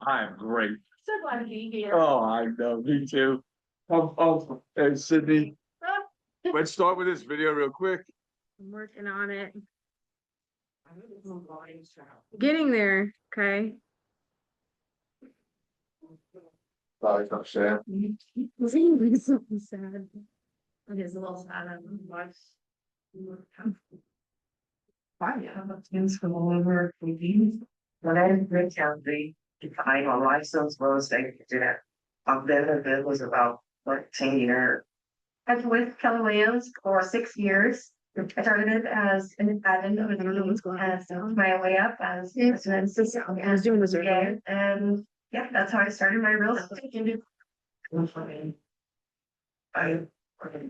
I'm great. So glad to be here. Oh, I know, me too. Hey, Sydney, let's start with this video real quick. I'm working on it. Getting there, okay. Sorry, I'm sad. It's so sad. It is a little sad. Things from all over Philippines. When I was in County, I know license was they did it. Then was about 10 years. I've been with Keller Williams for 6 years. I started as an admin of I don't know what's going on. my way up as Yeah. an assistant. I was doing this earlier. And yeah, that's how I started my real estate. I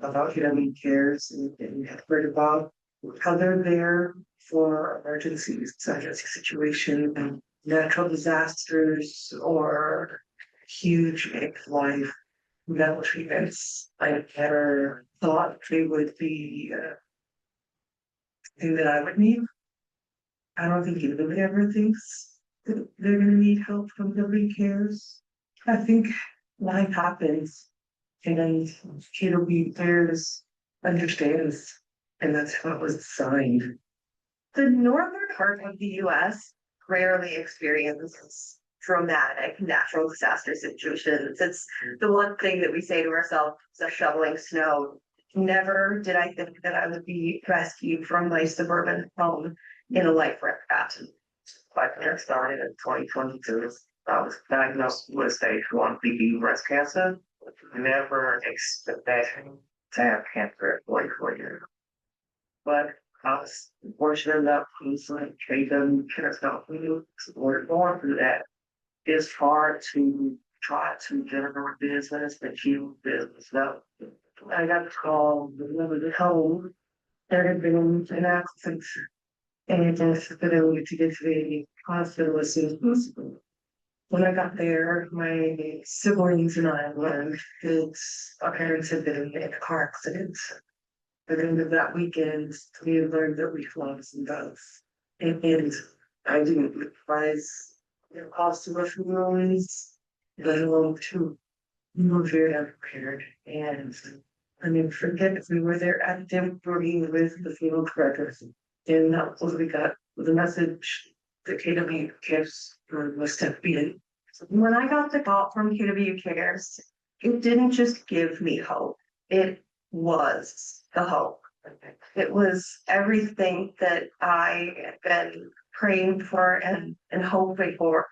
about human cares and have heard about how they're there for emergencies such as a situation and natural disasters or huge life medical treatments. I never thought they would be thing that I would need. I don't think anybody ever thinks that they're gonna need help from nobody cares. I think life happens and KW Cares understands, and that's how it was designed. The northern part of the US rarely experiences dramatic natural disaster situations. It's the one thing that we say to ourselves, shoveling snow. Never did I think that I would be rescued from my suburban home in a life raft. But it started in 2022. I was diagnosed with stage 1 BB breast cancer. Never expected to have cancer at 44 years. But I was fortunate enough to treat them we were going through that. It's hard to try to generate business, but you business up. I got a call delivered at home. There had been an accident and it just ability to get to the hospital as soon as possible. When I got there, my siblings and I learned that our parents had been in a car accident. At the end of that weekend, we had learned that we lost some both. And I didn't realize the cost of a funeral is, let alone two. We were very unprepared. And I mean, forget if we were there at them working with the funeral directors. And that was what we got with a message that KW Cares must have been. When I got the call from KW Cares, it didn't just give me hope. It was the hope. It was everything that I had been praying for and hoping for.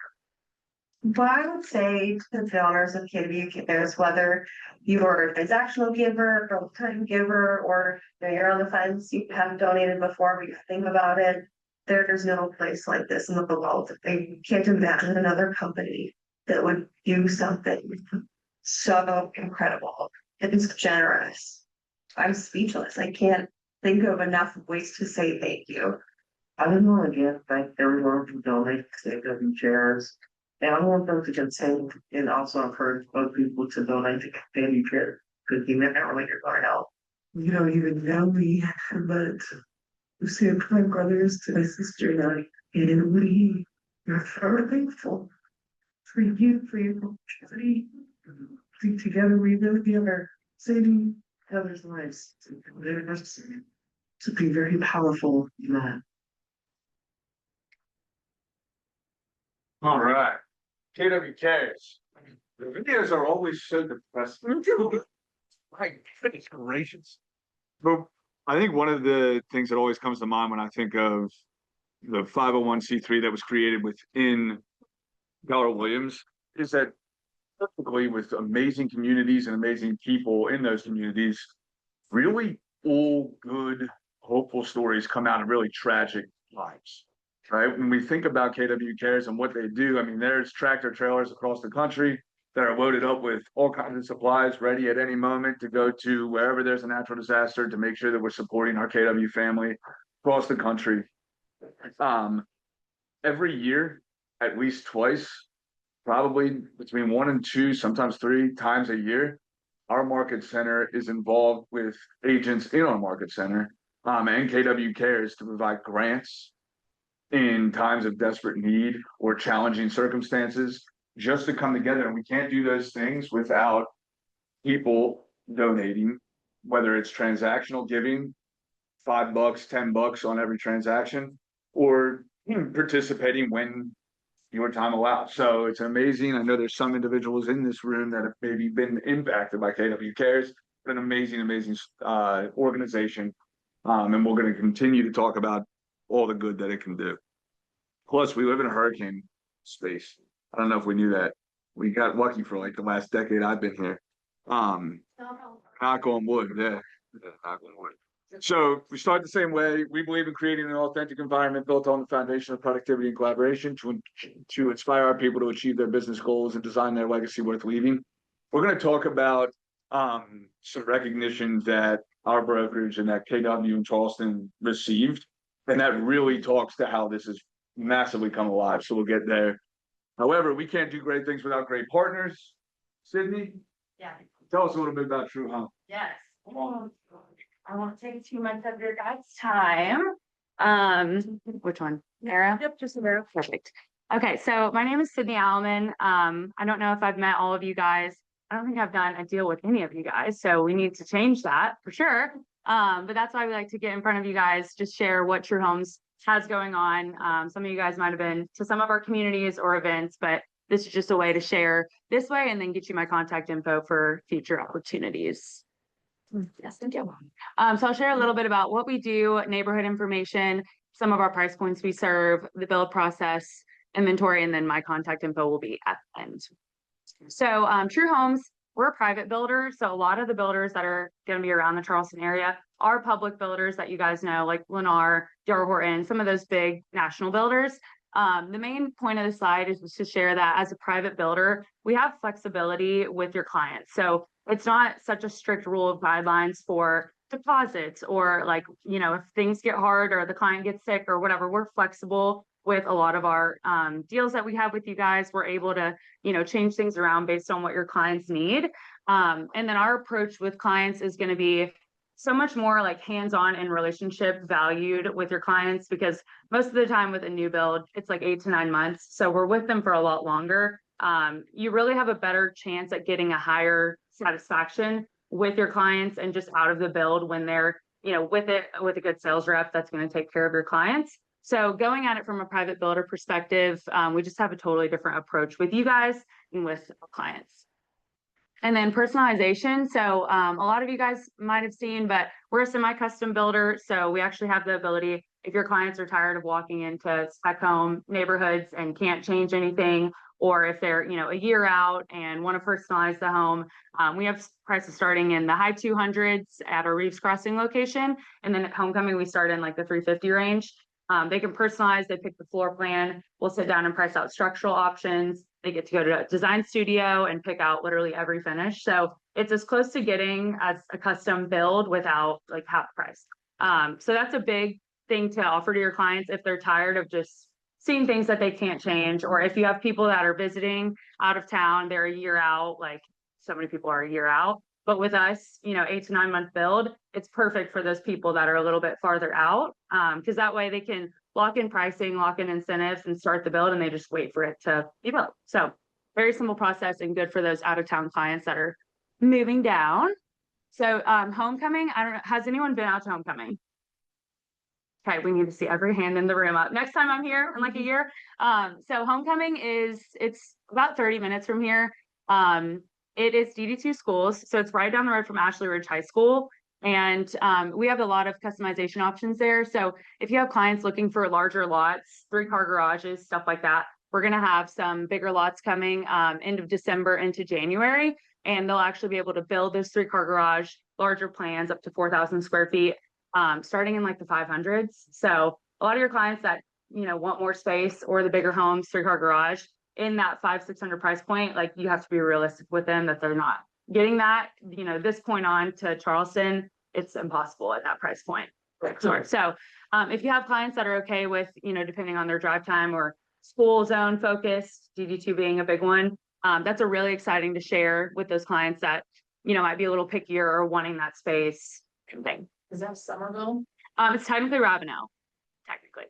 But I would say to the owners of KW Cares, whether you are a transactional giver, a full-time giver, or you're on the fence, you haven't donated before, but you think about it, there's no place like this in the world. I can't imagine another company that would do something so incredible. It's generous. I'm speechless. I can't think of enough ways to say thank you. I would want to again thank everyone who donated to KW Cares. And I want them to continue and also encourage other people to donate to KW Cares because you never really going to help. You don't even know me, but you see my brothers to my sister and I, and we are so thankful for you, for your opportunity. Together we live together, saving others' lives. To be very powerful in that. All right. KW Cares. The videos are always so depressing. My goodness gracious. But I think one of the things that always comes to mind when I think of the 501c3 that was created within Keller Williams is that typically with amazing communities and amazing people in those communities, really all good, hopeful stories come out of really tragic lives. Right? When we think about KW Cares and what they do, I mean, there's tractor trailers across the country that are loaded up with all kinds of supplies ready at any moment to go to wherever there's a natural disaster to make sure that we're supporting our KW family across the country. Every year, at least twice, probably between 1 and 2, sometimes 3 times a year, our market center is involved with agents in our market center and KW Cares to provide grants in times of desperate need or challenging circumstances. just to come together, and we can't do those things without people donating, whether it's transactional giving, $5, $10 on every transaction, or participating when your time allows. So it's amazing. I know there's some individuals in this room that have maybe been impacted by KW Cares, but an amazing, amazing organization. And we're going to continue to talk about all the good that it can do. Plus, we live in a hurricane space. I don't know if we knew that. We got lucky for like the last decade I've been here. Knock on wood, yeah. Knock on wood. So we start the same way. We believe in creating an authentic environment built on the foundation of productivity and collaboration to inspire our people to achieve their business goals and design their legacy worth leaving. We're going to talk about some recognition that our brokerage and that KW in Charleston received. And that really talks to how this has massively come alive. So we'll get there. However, we can't do great things without great partners. Sydney, Yeah, tell us a little bit about True Home. yes. I won't take too much of your guys' time. Which one? Sarah? Yep, just a barrel. Perfect. Okay, so my name is Sydney Alleman. I don't know if I've met all of you guys. I don't think I've done a deal with any of you guys, so we need to change that for sure. But that's why we like to get in front of you guys, just share what True Homes has going on. Some of you guys might have been to some of our communities or events, but this is just a way to share this way and then get you my contact info for future opportunities. Yes, thank you. So I'll share a little bit about what we do, neighborhood information, some of our price points we serve, the build process, inventory, and then my contact info will be at the end. So True Homes, we're a private builder. So a lot of the builders that are going to be around the Charleston area are public builders that you guys know, like Lennar, D.R. Horton, some of those big national builders. The main point of the slide is just to share that as a private builder, we have flexibility with your clients. So it's not such a strict rule of guidelines for deposits or like, you know, if things get hard or the client gets sick or whatever, we're flexible with a lot of our deals that we have with you guys. We're able to, you know, change things around based on what your clients need. And then our approach with clients is going to be so much more like hands-on and relationship valued with your clients, because most of the time with a new build, it's like 8 to 9 months. So we're with them for a lot longer. You really have a better chance at getting a higher satisfaction with your clients and just out of the build when they're, you know, with a good sales rep that's going to take care of your clients. So going at it from a private builder perspective, we just have a totally different approach with you guys and with clients. And then personalization. So a lot of you guys might have seen, but we're a semi-custom builder. So we actually have the ability, if your clients are tired of walking into spec home neighborhoods and can't change anything, or if they're, you know, a year out and want to personalize the home, we have prices starting in the high 200s at our Reeves Crossing location. And then at Homecoming, we start in like the 350 range. They can personalize, they pick the floor plan. We'll sit down and price out structural options. They get to go to a design studio and pick out literally every finish. So it's as close to getting as a custom build without like half price. So that's a big thing to offer to your clients if they're tired of just seeing things that they can't change, or if you have people that are visiting out of town, they're a year out, like so many people are a year out. But with us, you know, 8 to 9 month build, it's perfect for those people that are a little bit farther out, because that way they can lock in pricing, lock in incentives, and start the build, and they just wait for it to be built. So very simple process and good for those out of town clients that are moving down. So Homecoming, I don't know, has anyone been out to Homecoming? Okay, we need to see every hand in the room up. Next time I'm here in like a year. So Homecoming it's about 30 minutes from here. It is DD2 schools, so it's right down the road from Ashley Ridge High School. And we have a lot of customization options there. So if you have clients looking for larger lots, 3-car garages, stuff like that, we're going to have some bigger lots coming end of December into January. And they'll actually be able to build this 3-car garage, larger plans up to 4,000 square feet, starting in like the 500s. So a lot of your clients that, you know, want more space or the bigger homes, 3-car garage in that 500-600 price point, like you have to be realistic with them that they're not getting that, you know, this point on to Charleston, it's impossible at that price point. So if you have clients that are okay with, you know, depending on their drive time or school zone focused, DD2 being a big one, that's a really exciting to share with those clients that, you know, might be a little pickier or wanting that space thing. Is that Somerville? It's technically Ravenel, technically.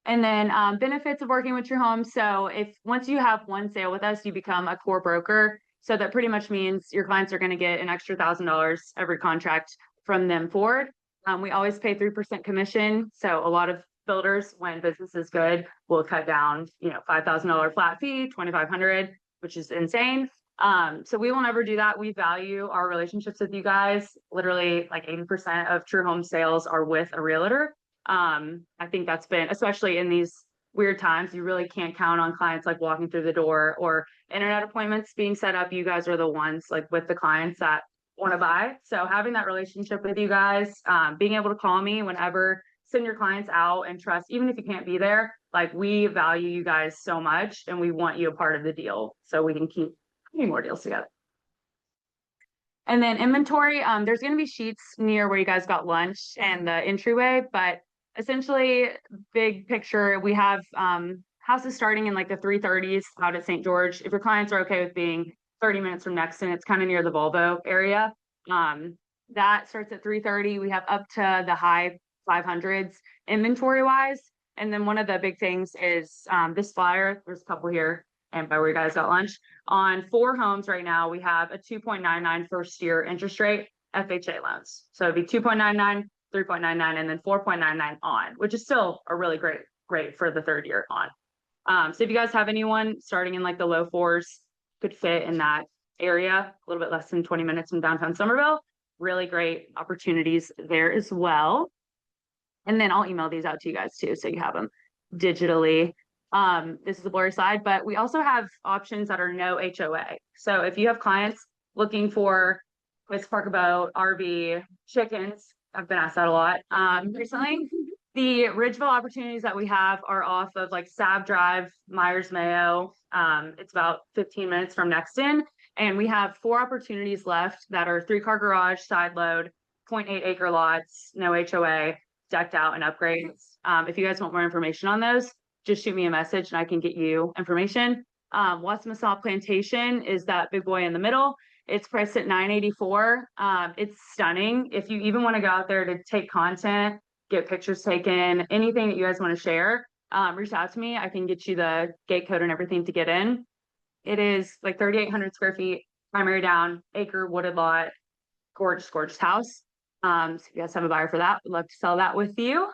And then benefits of working with True Homes. So if once you have one sale with us, you become a core broker. So that pretty much means your clients are going to get an extra $1,000 every contract from them forward. We always pay 3% commission. So a lot of builders, when business is good, will cut down, $5,000 flat fee, $2,500, which is insane. So we will never do that. We value our relationships with you guys. Literally like 80% of True Home sales are with a realtor. I think that's been, especially in these weird times, you really can't count on clients like walking through the door or internet appointments being set up. You guys are the ones like with the clients that want to buy. So having that relationship with you guys, being able to call me whenever, send your clients out and trust, even if you can't be there, like we value you guys so much and we want you a part of the deal so we can keep putting more deals together. And then inventory, there's going to be sheets near where you guys got lunch and the entryway, but essentially big picture, we have houses starting in like the 330s out at St. George. If your clients are okay with being 30 minutes from Nexton, it's kind of near the Volvo area. That starts at 330. We have up to the high 500s inventory wise. And then one of the big things is this flyer, there's a couple here and by where you guys got lunch. On 4 homes right now, we have a 2.99 first year interest rate FHA loans. So it'd be 2.99, 3.99, and then 4.99 on, which is still a really great rate for the 3rd year on. So if you guys have anyone starting in like the low 4s, could fit in that area, a little bit less than 20 minutes from downtown Somerville, really great opportunities there as well. And then I'll email these out to you guys too, so you have them digitally. This is a blurry slide, but we also have options that are no HOA. So if you have clients looking for place to park a boat, RV, chickens, I've been asked that a lot recently. The Ridgeville opportunities that we have are off of like Sab Drive, Myers Mayo. It's about 15 minutes from Nexton. And we have 4 opportunities left that are 3-car garage, side load, 0.8 acre lots, no HOA, decked out and upgrades. If you guys want more information on those, just shoot me a message and I can get you information. Wassamasaw Plantation is that big boy in the middle. It's priced at $984. It's stunning. If you even want to go out there to take content, get pictures taken, anything that you guys want to share, reach out to me. I can get you the gate code and everything to get in. It is like 3,800 square feet, primary down, acre wooded lot, gorgeous, gorgeous house. So if you guys have a buyer for that, we'd love to sell that with you.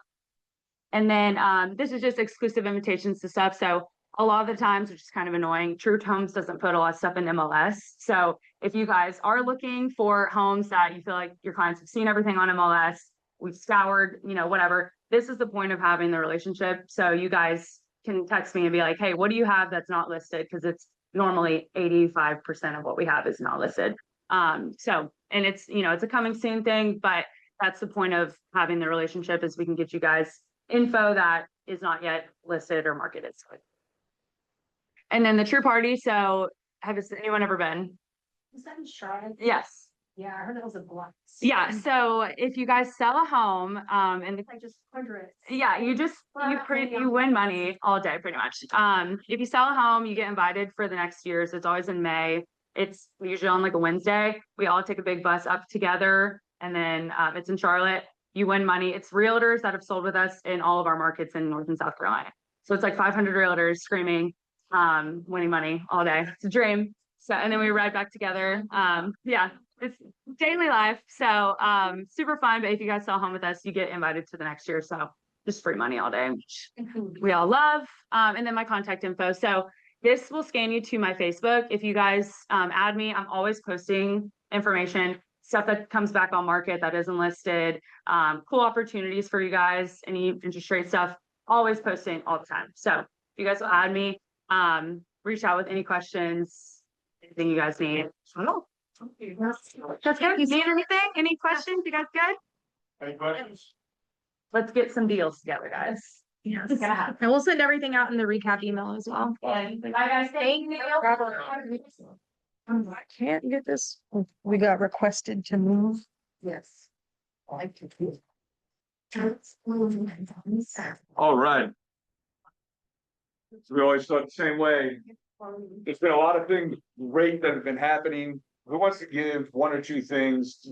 And then this is just exclusive invitations to stuff. So a lot of the times, which is kind of annoying, True Homes doesn't put a lot of stuff in MLS. So if you guys are looking for homes that you feel like your clients have seen everything on MLS, we've scoured, whatever, this is the point of having the relationship. So you guys can text me and be like, hey, what do you have that's not listed? Because it's normally 85% of what we have is not listed. And it's, it's a coming soon thing, but that's the point of having the relationship is we can get you guys info that is not yet listed or marketed. And then the True Party. So has anyone ever been? Is that in Charlotte? Yes. Yeah, I heard that was a blast. Yeah. So if you guys sell a home, and I just hundreds. yeah, you win money all day pretty much. If you sell a home, you get invited for the next year's. It's always in May. It's usually on like a Wednesday. We all take a big bus up together, and then it's in Charlotte. You win money. It's realtors that have sold with us in all of our markets in North and South Carolina. So it's like 500 realtors screaming, winning money all day. It's a dream. So, and then we ride back together. Yeah, it's daily life. So, super fun. But if you guys sell home with us, you get invited to the next year. So just free money all day, which we all love. And then my contact info. So this will scan you to my Facebook. If you guys add me, I'm always posting information, stuff that comes back on market that isn't listed, cool opportunities for you guys, any interest rate stuff, always posting all the time. So if you guys will add me, reach out with any questions, anything you guys need. That's good. You need anything? Any questions? You guys good? Any questions? Let's get some deals together, guys. Yes. It's gonna happen. And we'll send everything out in the recap email as well. Bye guys. Thank you. I can't get this. We got requested to move. Yes. All right. So we always thought the same way. There's been a lot of things great that have been happening Who wants to give one or two things,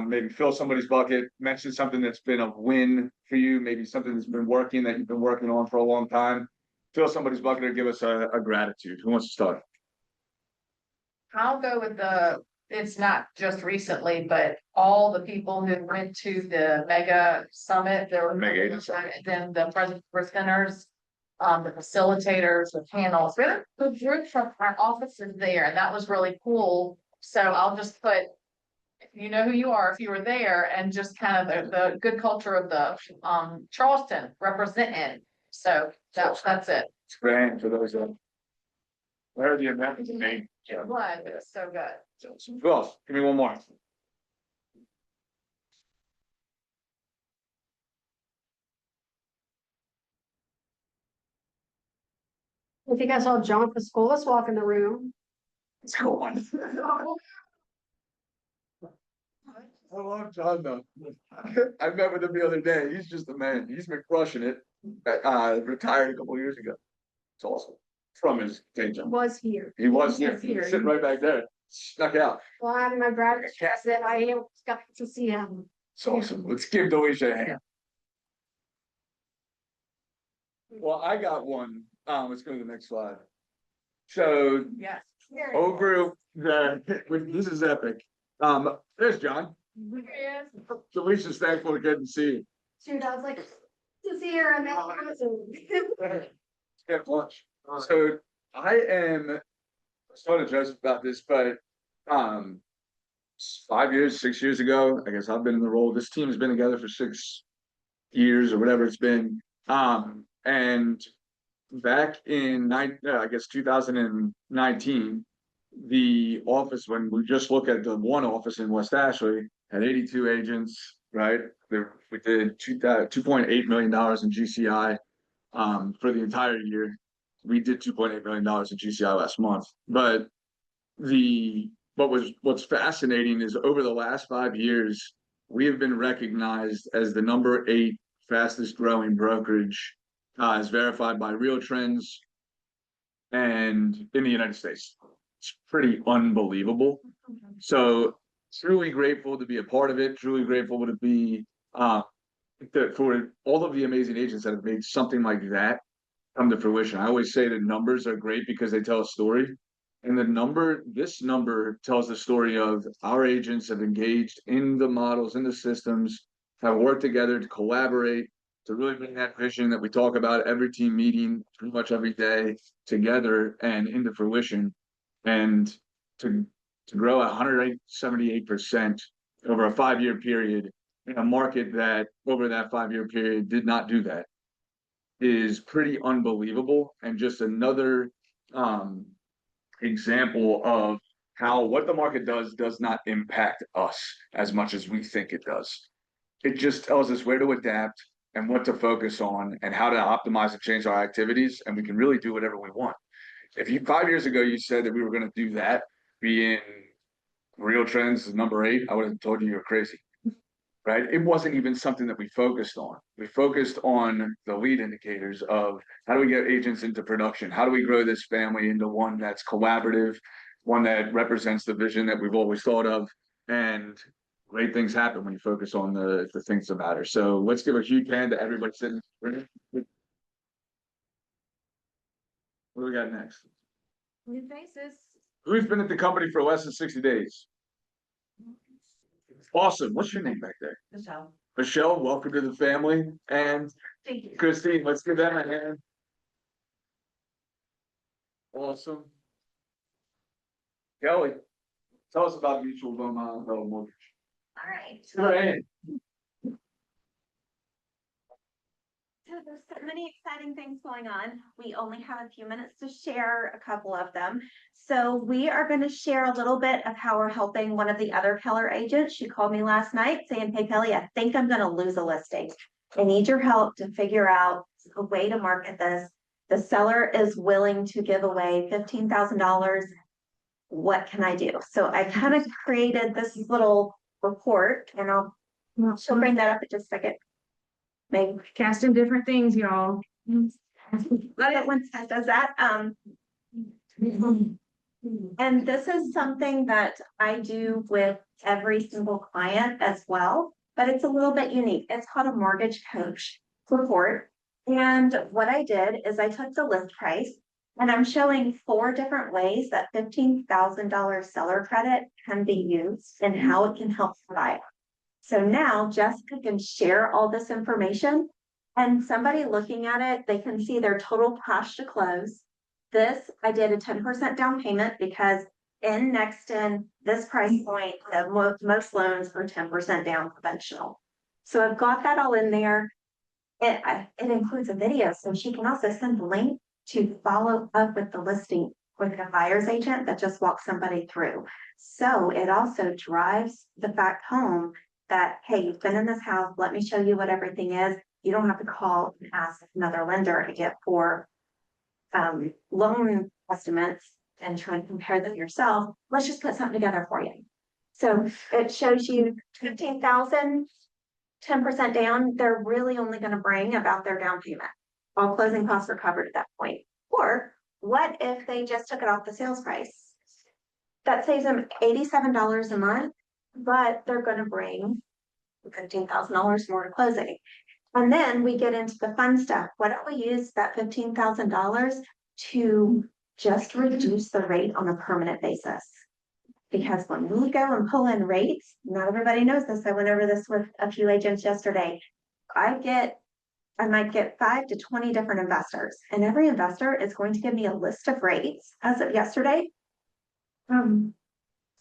maybe fill somebody's bucket, mention something that's been a win for you, maybe something that's been working that you've been working on for a long time. Fill somebody's bucket or give us a gratitude. Who wants to start? I'll go with it's not just recently, but all the people who went to the mega summit, there were. Mega Agent Summit. Then the presenters, the facilitators, the panels, really good group from our offices there, and that was really cool. So I'll just put, you know who you are if you were there, and just kind of the good culture of the Charleston representing. So that's it. It's grand for those that. Where are the Americans name? It was so good. Who else? Give me one more. I think I saw John Pascolas walk in the room. Let's go on. I love John though. I met with him the other day. He's just a man. He's been crushing it. Retired a couple years ago. It's awesome. From his day job. Was here. He was Yes, here, here. sitting right back there. Snuck out. Well, I'm my brother that I got to see him. It's awesome. Let's give Doisha a hand. Well, I got one. Let's go to the next slide. So Yes. over this is epic. There's John. Yes. Delicia's thankful to get to see you. Shoot, I was like, to see her and that. Get lunch. So I am starting to Joseph about this, but 5 years, 6 years ago, I guess I've been in the role. This team has been together for 6 years or whatever it's been. And back in I guess 2019, the office, when we just look at the one office in West Ashley, had 82 agents, right? We did $2.8 million in GCI for the entire year. We did $2.8 million in GCI last month. But what's fascinating is over the last 5 years, we have been recognized as the number 8 fastest growing brokerage, as verified by Real Trends and in the United States. It's pretty unbelievable. So truly grateful to be a part of it, truly grateful to be for all of the amazing agents that have made something like that come to fruition. I always say that numbers are great because they tell a story. And this number tells the story of our agents have engaged in the models, in the systems, have worked together to collaborate, to really bring that vision that we talk about every team meeting pretty much every day together and into fruition. And to grow 178% over a 5-year period in a market that over that 5-year period did not do that is pretty unbelievable, and just another example of how what the market does not impact us as much as we think it does. It just tells us where to adapt and what to focus on and how to optimize and change our activities, and we can really do whatever we want. If 5 years ago you said that we were going to do that, be in Real Trends number 8, I would have told you you're crazy. Right? It wasn't even something that we focused on. We focused on the lead indicators of how do we get agents into production? How do we grow this family into one that's collaborative, one that represents the vision that we've always thought of? And great things happen when you focus on the things that matter. So let's give a huge hand to everybody sitting. What do we got next? New faces. Who's been at the company for less than 60 days? Awesome. What's your name back there? Michelle. Michelle, welcome to the family. And Thank you. Christine, let's give them a hand. Awesome. Kelly, tell us about Mutual Vermont Mortgage. All right. Go ahead. So there's so many exciting things going on. We only have a few minutes to share a couple of them. So we are going to share a little bit of how we're helping one of the other Keller agents. She called me last night saying, "Hey Kelly, I think I'm going to lose a listing. I need your help to figure out a way to market this. The seller is willing to give away $15,000. What can I do?" So I kind of created this little report, and she'll bring that up in just a second. Meg. Casting different things, y'all. Love it when Tess does that. And this is something that I do with every single client as well, but it's a little bit unique. It's called a mortgage coach report. And what I did is I took the list price and I'm showing 4 different ways that $15,000 seller credit can be used and how it can help the buyer. So now Jessica can share all this information and somebody looking at it, they can see their total cost to close. This, I did a 10% down payment because in Nexton, this price point, most loans are 10% down conventional. So I've got that all in there. It includes a video, so she can also send the link to follow up with the listing with a buyer's agent that just walks somebody through. So it also drives the fact home that, hey, you've been in this house, let me show you what everything is. You don't have to call and ask another lender to get 4 loan estimates and try and compare them yourself. Let's just put something together for you. So it shows you 15,000, 10% down. They're really only going to bring about their down payment. All closing costs are covered at that point. Or what if they just took it off the sales price? That saves them $87 a month, but they're going to bring $15,000 more to closing. And then we get into the fun stuff. Why don't we use that $15,000 to just reduce the rate on a permanent basis? Because when we go and pull in rates, not everybody knows this. I went over this with a few agents yesterday. I might get 5 to 20 different investors, and every investor is going to give me a list of rates as of yesterday. 5.25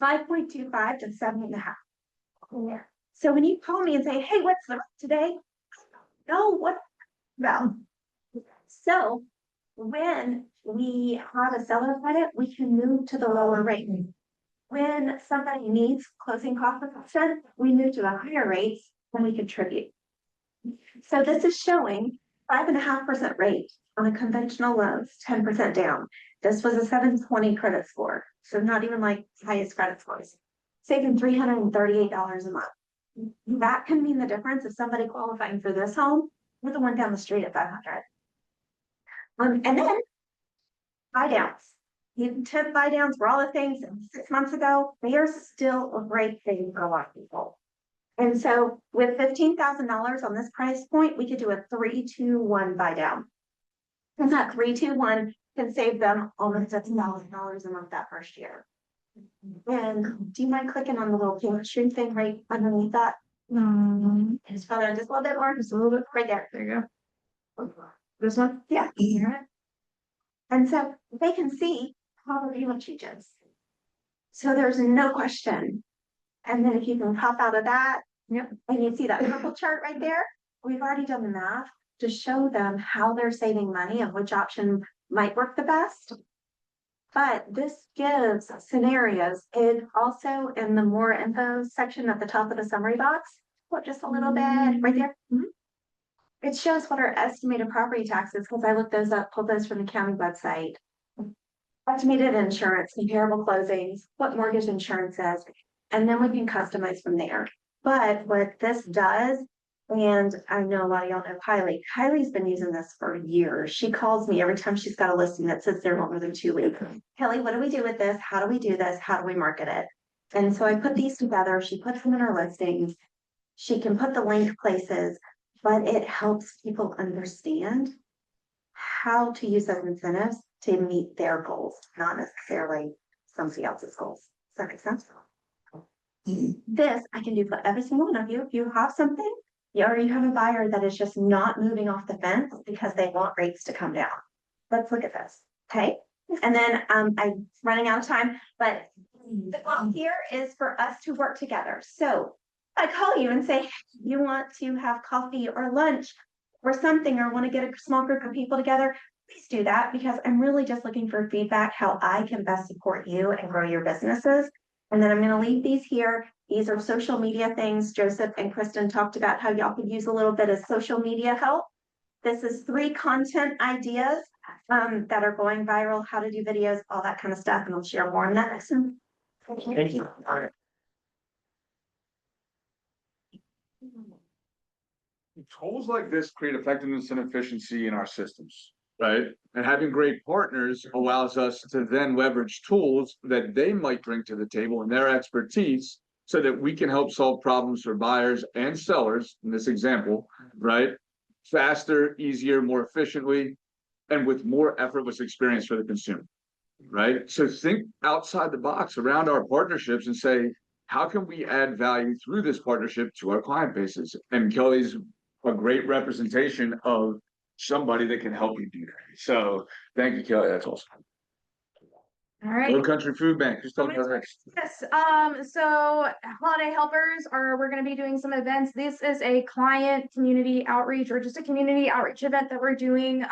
to 7.5. Yeah. So when you call me and say, hey, what's the rate today? No, what about? So when we have a seller credit, we can move to the lower rate. When somebody needs closing cost protection, we move to the higher rates when we contribute. So this is showing 5.5% rate on a conventional loans, 10% down. This was a 720 credit score. So not even like highest credit scores, saving $338 a month. That can mean the difference of somebody qualifying for this home with the one down the street at 500. And then buy downs. Even 10 buy downs were all the things 6 months ago. They are still a great thing for a lot of people. And so with $15,000 on this price point, we could do a 3-2-1 buy down. And that 3-2-1 can save them almost $1,000 a month that first year. And do you mind clicking on the little payment stream thing right underneath that? Just follow just a little bit more, just a little bit right there. There you go. This one? Yeah. And so they can see how the payment changes. So there's no question. And then if you can pop out of that, Yep. and you see that purple chart right there, we've already done the math to show them how they're saving money and which option might work the best. But this gives scenarios. It also in the more info section at the top of the summary box, look just a little bit right there. It shows what our estimated property taxes, because I looked those up, pulled those from the county website. Estimated insurance, comparable closings, what mortgage insurance is, and then we can customize from there. But what this does, and I know a lot of y'all know Kylie. Kylie's been using this for years. She calls me every time she's got a listing that sits there longer than 2 weeks. Kelly, what do we do with this? How do we do this? How do we market it? And so I put these together. She puts them in her listings. She can put the link places, but it helps people understand how to use those incentives to meet their goals, not necessarily somebody else's goals. Does that make sense? This I can do for every single one of you. If you have something, or you have a buyer that is just not moving off the fence because they want rates to come down. Let's look at this, okay? And then I'm running out of time, but the goal here is for us to work together. So I call you and say, you want to have coffee or lunch or something, or want to get a small group of people together, please do that, because I'm really just looking for feedback, how I can best support you and grow your businesses. And then I'm going to leave these here. These are social media things. Joseph and Kristen talked about how y'all could use a little bit of social media help. This is 3 content ideas that are going viral, how to do videos, all that kind of stuff. And I'll share more on that next one. Thank you. Tools like this create effectiveness and efficiency in our systems. right? And having great partners allows us to then leverage tools that they might bring to the table and their expertise so that we can help solve problems for buyers and sellers in this example, right? Faster, easier, more efficiently, and with more effortless experience for the consumer, right? So think outside the box around our partnerships and say, how can we add value through this partnership to our client bases? And Kelly's a great representation of somebody that can help you do that. So thank you, Kelly. That's awesome. All right. Low Country Food Bank, just talking about next. Yes, so Holiday Helpers we're gonna be doing some events. This is a client community outreach or just a community outreach event that we're doing.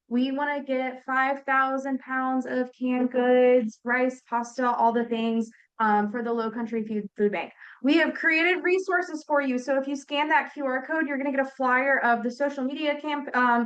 We wanna get 5,000 pounds of canned goods, rice, pasta, all the things, for the Low Country Food Bank. We have created resources for you. So if you scan that QR code, you're gonna get a flyer of the social media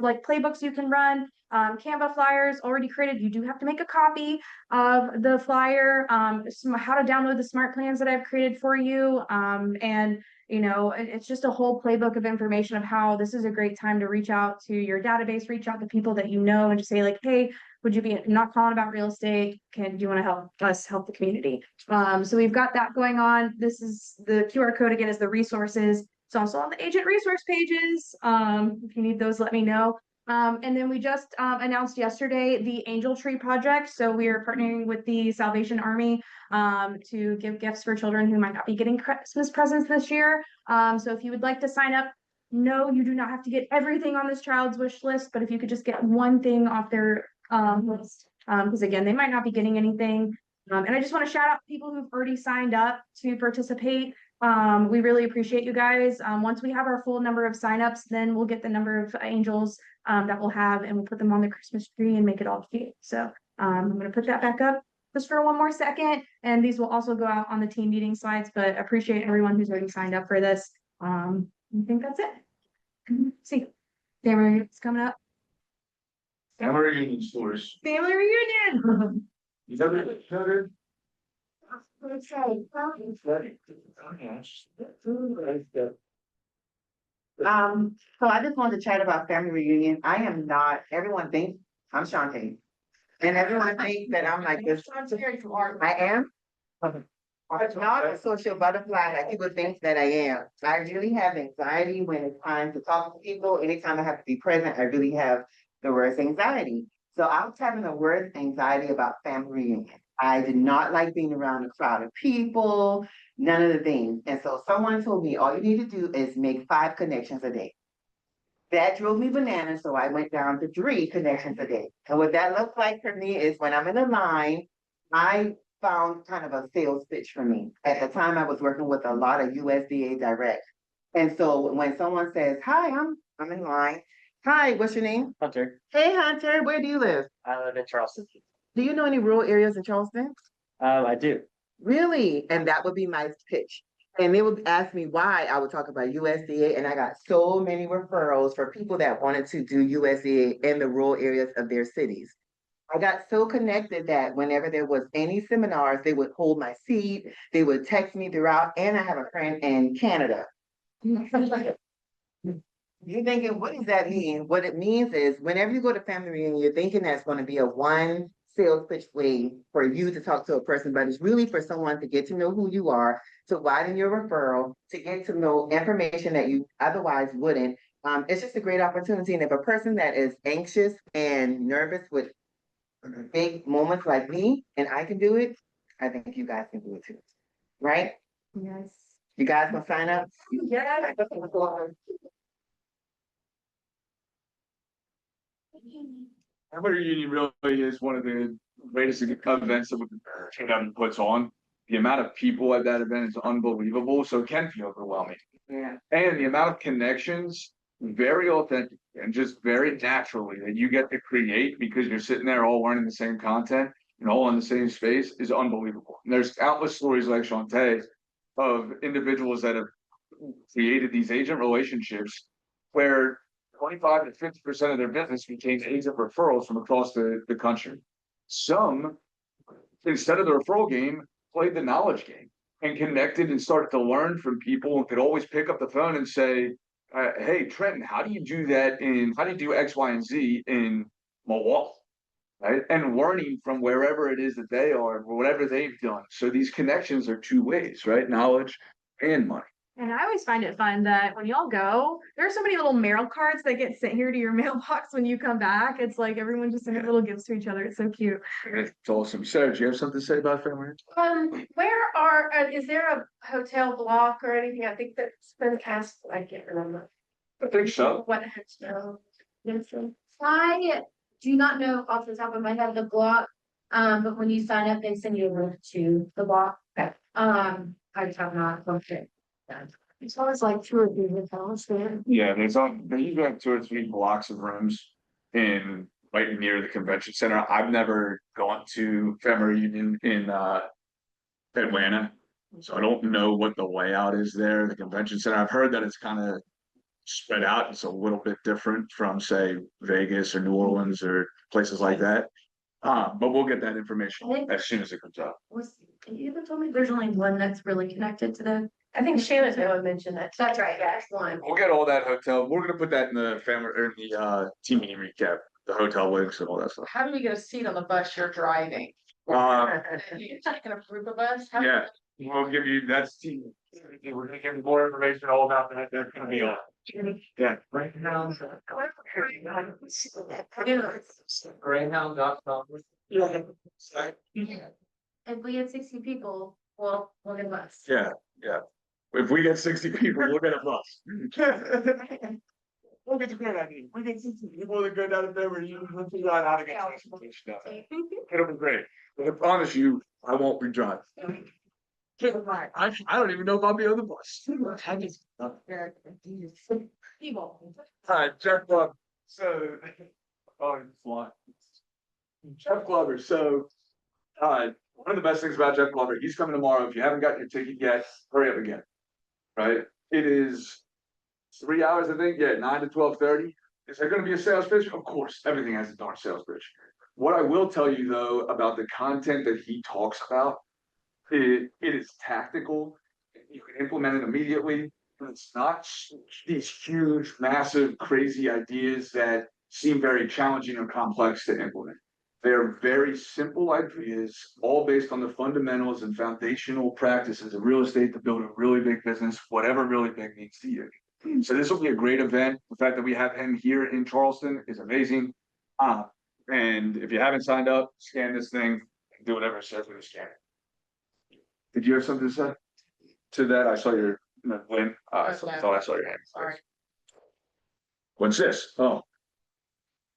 like playbooks you can run, Canva flyers already created. You do have to make a copy of the flyer, how to download the smart plans that I've created for you. And it's just a whole playbook of information of how this is a great time to reach out to your database, reach out to people that you know, and just say like, hey, would you be not calling about real estate? Do you want to help us help the community? So we've got that going on. This is the QR code again is the resources. It's also on the agent resource pages. If you need those, let me know. And then we just announced yesterday the Angel Tree Project. So we are partnering with the Salvation Army to give gifts for children who might not be getting Christmas presents this year. So if you would like to sign up, no, you do not have to get everything on this child's wish list, but if you could just get one thing off their list, because again, they might not be getting anything. And I just want to shout out people who've already signed up to participate. We really appreciate you guys. Once we have our full number of signups, then we'll get the number of angels that we'll have and we'll put them on the Christmas tree and make it all cute. So I'm going to put that back up just for one more second. And these will also go out on the team meeting slides, but appreciate everyone who's already signed up for this. I think that's it. See, family reunion's coming up. Family reunion stories. Family reunion. You know that? So I just wanted to chat about family reunion. I am not, everyone thinks I'm Shantae. And everyone thinks that I'm like this. I am. I'm not a social butterfly like people think that I am. I really have anxiety when it's time to talk to people. Anytime I have to be present, I really have the worst anxiety. So I was having the worst anxiety about family reunion. I did not like being around a crowd of people, none of the things. And so someone told me, all you need to do is make 5 connections a day. That drove me bananas, so I went down to 3 connections a day. And what that looks like for me is when I'm in a line, I found kind of a sales pitch for me. At the time, I was working with a lot of USDA direct. And so when someone says, hi, I'm in line. Hi, what's your name? Hunter, Hey, Hunter, where do you live? I live in Charleston. Do you know any rural areas in Charleston? I do. Really? And that would be my pitch. And they would ask me why I would talk about USDA, and I got so many referrals for people that wanted to do USDA in the rural areas of their cities. I got so connected that whenever there was any seminars, they would hold my seat, they would text me throughout, and I have a friend in Canada. You're thinking, what does that mean? What it means is whenever you go to family reunion, you're thinking that's going to be a one sales pitch way for you to talk to a person, but it's really for someone to get to know who you are, to widen your referral, to get to know information that you otherwise wouldn't. It's just a great opportunity. And if a person that is anxious and nervous with big moments like me, and I can do it, I think you guys can do it too. Right? Yes. You guys gonna sign up? Yeah. Family reunion really is one of the greatest events that Kingdom puts on. The amount of people at that event is unbelievable, so it can feel overwhelming. Yeah. And the amount of connections, very authentic and just very naturally that you get to create because you're sitting there all learning the same content and all in the same space is unbelievable. And there's countless stories like Shantae of individuals that have created these agent relationships where 25 to 50% of their business became agent referrals from across the country. Some, instead of the referral game, played the knowledge game and connected and started to learn from people and could always pick up the phone and say, hey, Trenton, how do you do that how do you do X, Y, and Z in Milwaukee. Right, and learning from wherever it is that they are, or whatever they've done. So these connections are two ways, right? Knowledge and money. And I always find it fun that when y'all go, there are so many little mail cards that get sent here to your mailbox when you come back. It's like everyone just sends little gifts to each other. It's so cute. It's awesome. Sarah, do you have something to say about family? Is there a hotel block or anything? I think that's been asked, I can't remember. I think so. What hotel? I do not know off the top of my head the block, but when you sign up, they send you a link to the block. I just have not looked at that. It's always like 2 or 3 hotels there. Yeah, they usually have 2 or 3 blocks of rooms in right near the convention center. I've never gone to family reunion in Atlanta, so I don't know what the layout is there. The convention center. I've heard that it's kind of spread out. It's a little bit different from, say, Vegas or New Orleans or places like that. But we'll get that information as soon as it comes out. You ever told me there's only one that's really connected to the? I think Shannon mentioned that. That's right, that's one. We'll get all that hotel. We're gonna put that in the family or in the team meeting recap, the hotel links and all that stuff. How do we get a seat on the bus you're driving? You're taking a group of us? How- Yeah, we'll give you, that's team. We're gonna give you more information all about that. That's gonna be on. Yeah. Right now. Greyhound.com. Yeah. If we get 60 people, we'll get a bus. Yeah, yeah. If we get 60 people, we'll get a bus. We'll get a great idea. We get 60 people that go down to Beverly, we'll figure out how to get transportation down there. It'll be great. But I promise you, I won't be driving. I don't even know if I'll be on the bus. Jeff Glover. So, oh, it's a lot. Jeff Glover. So, one of the best things about Jeff Glover, he's coming tomorrow. If you haven't got your ticket yet, hurry up again. Right? It is 3 hours, I think. Yeah, 9 to 12:30. Is there going to be a sales pitch? Of course, everything has a darn sales pitch. What I will tell you though about the content that he talks about, it is tactical. You can implement it immediately. It's not these huge, massive, crazy ideas that seem very challenging or complex to implement. They're very simple ideas, all based on the fundamentals and foundational practices of real estate to build a really big business, whatever really big means to you. So this will be a great event. The fact that we have him here in Charleston is amazing. And if you haven't signed up, scan this thing and do whatever it says when you scan it. Did you have something to say to that? I saw your Lynn. I thought I saw your hand. Sorry. What's this? Oh.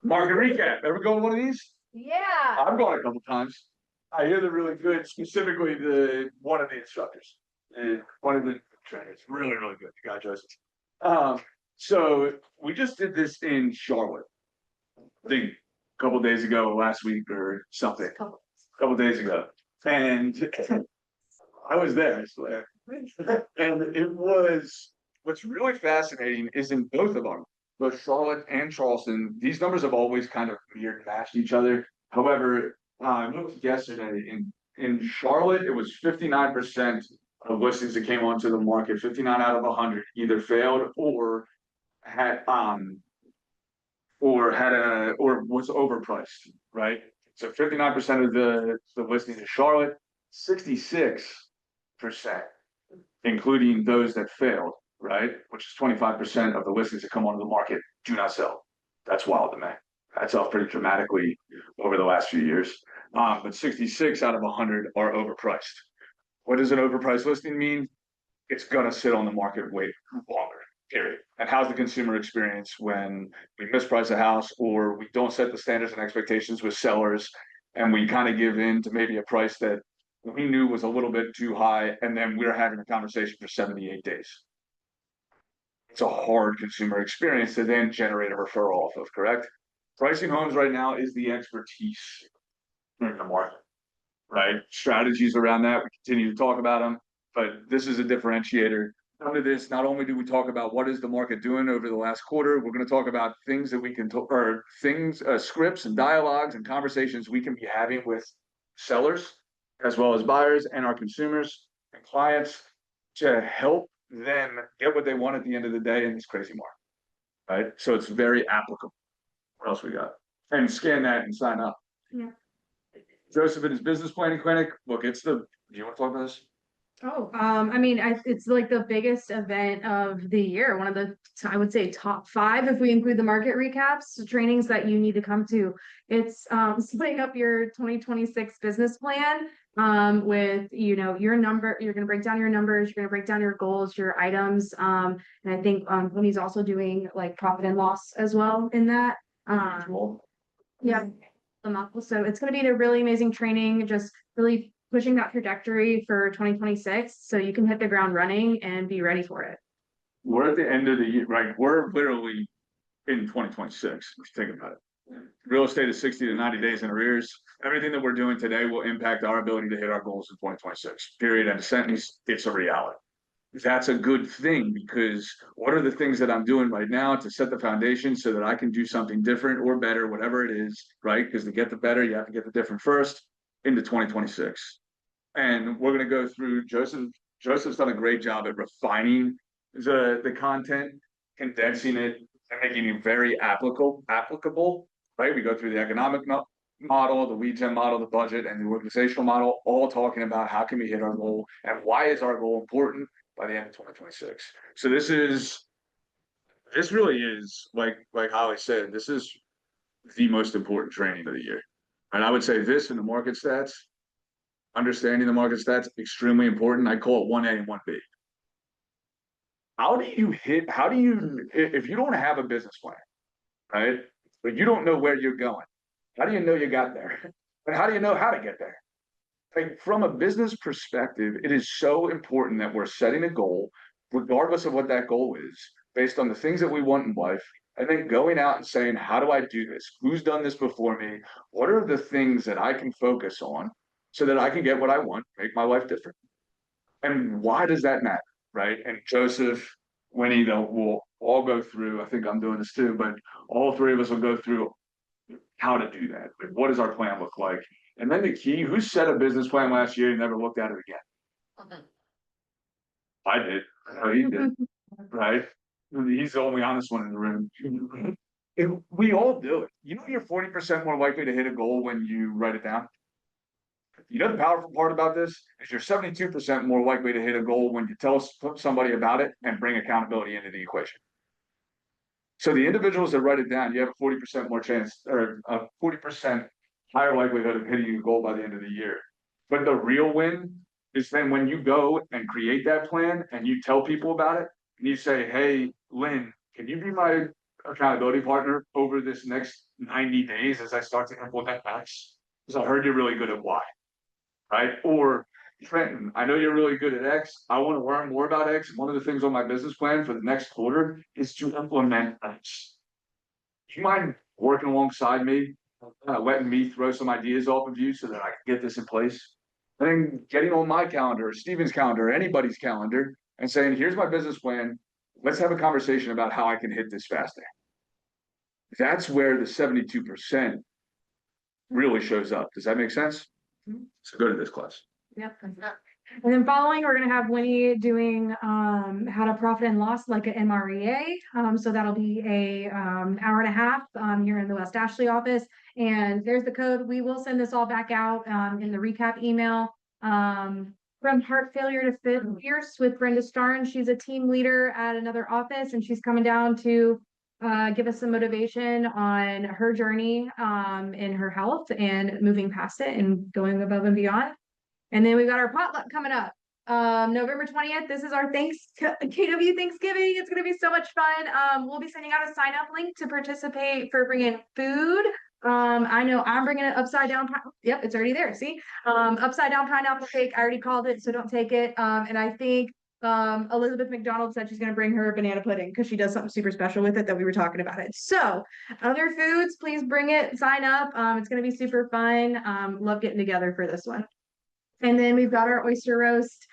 Market recap. Ever go to one of these? Yeah. I've gone a couple times. I hear they're really good, specifically one of the instructors. One of the trainers. Really, really good. The guy Joseph. So we just did this in Charlotte. I think a couple days ago, last week or something. A couple days ago. And I was there, I swear. And it was, what's really fascinating is in both of them, both Charlotte and Charleston, these numbers have always kind of mirrored matched each other. However, I looked yesterday in Charlotte, it was 59% of listings that came onto the market, 59 out of 100 either failed or was overpriced, right? So 59% of the listings in Charlotte, 66%, including those that failed, right? Which is 25% of the listings that come onto the market do not sell. That's wild to me. That's up pretty dramatically over the last few years. But 66 out of 100 are overpriced. What does an overpriced listing mean? It's gonna sit on the market way longer, period. And how's the consumer experience when we misprice a house or we don't set the standards and expectations with sellers and we kind of give in to maybe a price that we knew was a little bit too high, and then we're having a conversation for 78 days. It's a hard consumer experience to then generate a referral off of, correct? Pricing homes right now is the expertise in the market, right? Strategies around that, we continue to talk about them, but this is a differentiator. Under this, not only do we talk about what is the market doing over the last quarter, we're going to talk about things that we can scripts and dialogues and conversations we can be having with sellers, as well as buyers and our consumers and clients to help them get what they want at the end of the day in this crazy market, right? So it's very applicable. What else we got? and scan that and sign up. Yeah. Joseph and his business planning clinic, look, do you wanna talk about this? Oh, I mean, it's like the biggest event of the year, one of the, I would say, top five, if we include the market recaps, the trainings that you need to come to. It's splitting up your 2026 business plan with, you know, your number, you're gonna break down your numbers, you're gonna break down your goals, your items. And I think Winnie's also doing like profit and loss as well in that. Yeah. So it's gonna be a really amazing training, just really pushing that trajectory for 2026, so you can hit the ground running and be ready for it. We're at the end of the year, right? We're literally in 2026, if you think about it. Real estate is 60 to 90 days in arrears. Everything that we're doing today will impact our ability to hit our goals in 2026. Period. End of sentence. It's a reality. That's a good thing, because what are the things that I'm doing right now to set the foundation so that I can do something different or better, whatever it is, right? Because to get the better, you have to get the different first into 2026. And we're gonna go through Joseph's done a great job at refining the content, condensing it, and making it very applicable, right? We go through the economic model, the lead gen model, the budget, and the organizational model, all talking about how can we hit our goal and why is our goal important by the end of 2026. So this really is, like Holly said, this is the most important training of the year. And I would say this and the market stats, understanding the market stats, extremely important. I call it 1A and 1B. If you don't have a business plan, right? But you don't know where you're going, how do you know you got there? And how do you know how to get there? Like, from a business perspective, it is so important that we're setting a goal, regardless of what that goal is, based on the things that we want in life, and then going out and saying, how do I do this? Who's done this before me? What are the things that I can focus on so that I can get what I want, make my life different? And why does that matter, right? And Joseph, Winnie, we'll all go through, I think I'm doing this too, but all three of us will go through how to do that. Like, what does our plan look like? And then the key, who set a business plan last year and never looked at it again? I did. He did, right? He's the only honest one in the room. We all do it. You know, you're 40% more likely to hit a goal when you write it down. You know, the powerful part about this is you're 72% more likely to hit a goal when you tell somebody about it and bring accountability into the equation. So the individuals that write it down, you have a 40% more chance, or a 40% higher likelihood of hitting your goal by the end of the year. But the real win is then when you go and create that plan and you tell people about it, and you say, hey, Lynn, can you be my accountability partner over this next 90 days as I start to implement X? Because I heard you're really good at Y, right? Or, Trenton, I know you're really good at X. I want to learn more about X. One of the things on my business plan for the next quarter is to implement X. Do you mind working alongside me, letting me throw some ideas off of you so that I can get this in place? And then getting on my calendar, Steven's calendar, anybody's calendar, and saying, here's my business plan. Let's have a conversation about how I can hit this faster. That's where the 72% really shows up. Does that make sense? So go to this class. Yep. And then following, we're gonna have Winnie doing how to profit and loss like an MREA. So that'll be a hour and a half here in the West Ashley office. And there's the code. We will send this all back out in the recap email. From heart failure to fierce with Brenda Starn. She's a team leader at another office, and she's coming down to give us some motivation on her journey in her health and moving past it and going above and beyond. And then we got our potluck coming up. November 20th. This is our KW Thanksgiving. It's going to be so much fun. We'll be sending out a sign up link to participate for bringing food. I know I'm bringing an upside down. Yep, it's already there. See, upside down pineapple cake. I already called it, so don't take it. And I think Elizabeth McDonald said she's going to bring her banana pudding because she does something super special with it that we were talking about it. So other foods, please bring it. Sign up. It's going to be super fun. Love getting together for this one. And then we've got our oyster roast.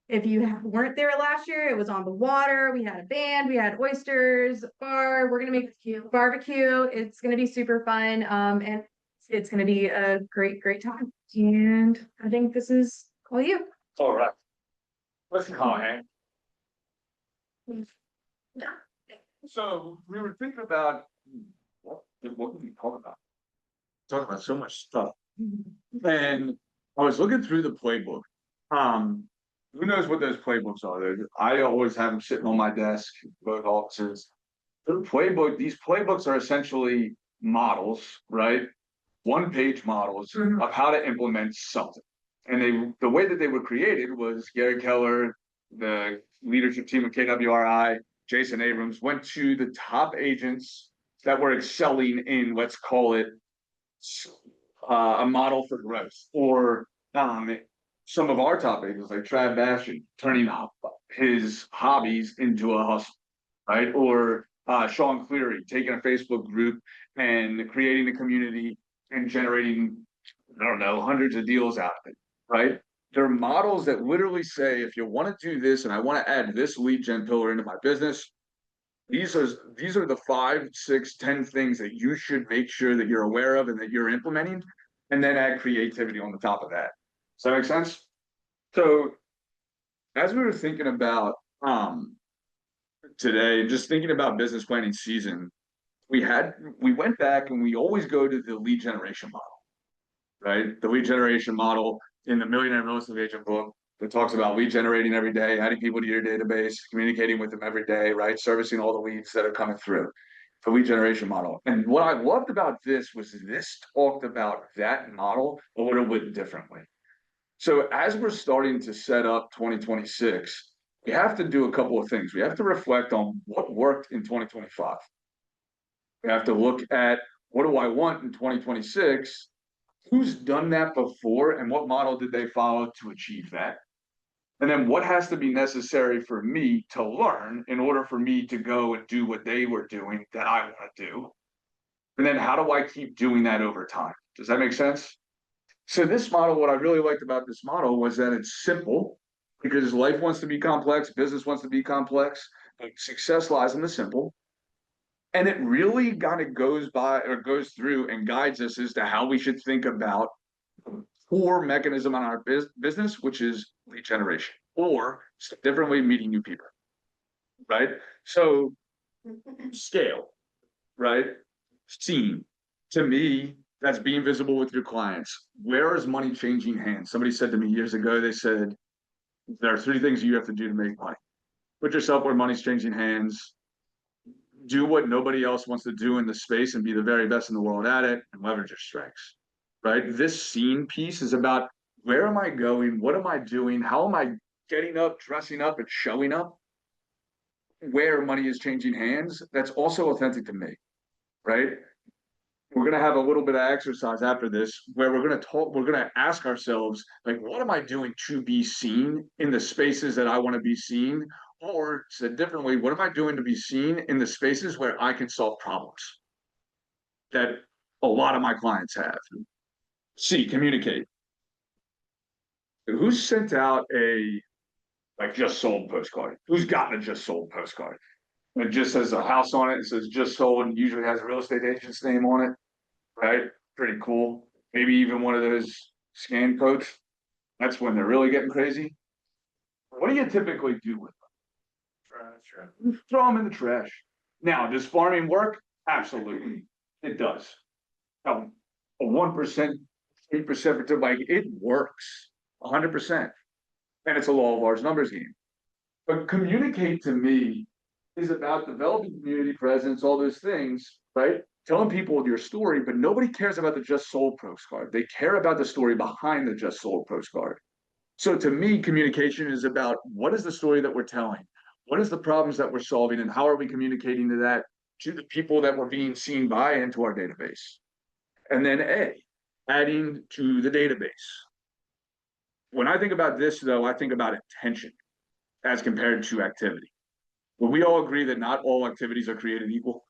If you weren't there last year, it was on the water. We had a band, we had oysters, bar. We're gonna make barbecue. It's gonna be super fun. And it's gonna be a great, great time. And I think this is all you. All right. Let's call Hank. So we were thinking about what can we talk about? talking about so much stuff. And I was looking through the playbook. Who knows what those playbooks are? I always have them sitting on my desk, both offices. These playbooks are essentially models, right? One-page models of how to implement something. And the way that they were created was Gary Keller, the leadership team of KWRI, Jason Abrams went to the top agents that were excelling in, let's call it, a model for growth, or some of our top agents like Trav Bastion turning his hobbies into a hustle, right? Or Sean Cleary taking a Facebook group and creating a community and generating, I don't know, hundreds of deals out of it, right? They're models that literally say, if you want to do this and I want to add this lead gen pillar into my business, these are the 5, 6, 10 things that you should make sure that you're aware of and that you're implementing, and then add creativity on the top of that. Does that make sense? So as we were thinking about today, just thinking about business planning season, we went back and we always go to the lead generation model, right? The lead generation model in the Millionaire Real Estate Agent book that talks about lead generating every day, adding people to your database, communicating with them every day, right? Servicing all the leads that are coming through. The lead generation model. And what I loved about this was this talked about that model a little bit differently. So as we're starting to set up 2026, we have to do a couple of things. We have to reflect on what worked in 2025. We have to look at, what do I want in 2026? Who's done that before and what model did they follow to achieve that? And then what has to be necessary for me to learn in order for me to go and do what they were doing that I want to do? And then how do I keep doing that over time? Does that make sense? So this model, what I really liked about this model was that it's simple, because life wants to be complex, business wants to be complex, but success lies in the simple. And it really kind of goes through and guides us as to how we should think about core mechanism on our business, which is lead generation, or differently, meeting new people, right? So scale, right? Seen. To me, that's being visible with your clients. Where is money changing hands? Somebody said to me years ago, they said, there are 3 things you have to do to make money. Put yourself where money's changing hands, do what nobody else wants to do in the space and be the very best in the world at it, and leverage your strengths, right? This scene piece is about, where am I going? What am I doing? How am I getting up, dressing up, and showing up? Where money is changing hands, that's also authentic to me, right? We're going to have a little bit of exercise after this where we're going to ask ourselves, like, what am I doing to be seen in the spaces that I want to be seen? Or said differently, what am I doing to be seen in the spaces where I can solve problems that a lot of my clients have? C, communicate. Who sent out a just sold postcard? Who's gotten a just sold postcard? It just says a house on it. It says just sold, and usually has a real estate agent's name on it, right? Pretty cool. Maybe even one of those scan codes. That's when they're really getting crazy. What do you typically do with them? Throw them in the trash. Now, does farming work? Absolutely, it does. A 1%, 8%, like, it works 100%, and it's a law of large numbers game. But communicate to me is about developing community presence, all those things, right? Telling people your story, but nobody cares about the just sold postcard. They care about the story behind the just sold postcard. So to me, communication is about, what is the story that we're telling? What is the problems that we're solving, and how are we communicating to that, to the people that we're being seen by and to our database? And then adding to the database. When I think about this, though, I think about intention as compared to activity. Well, we all agree that not all activities are created equal,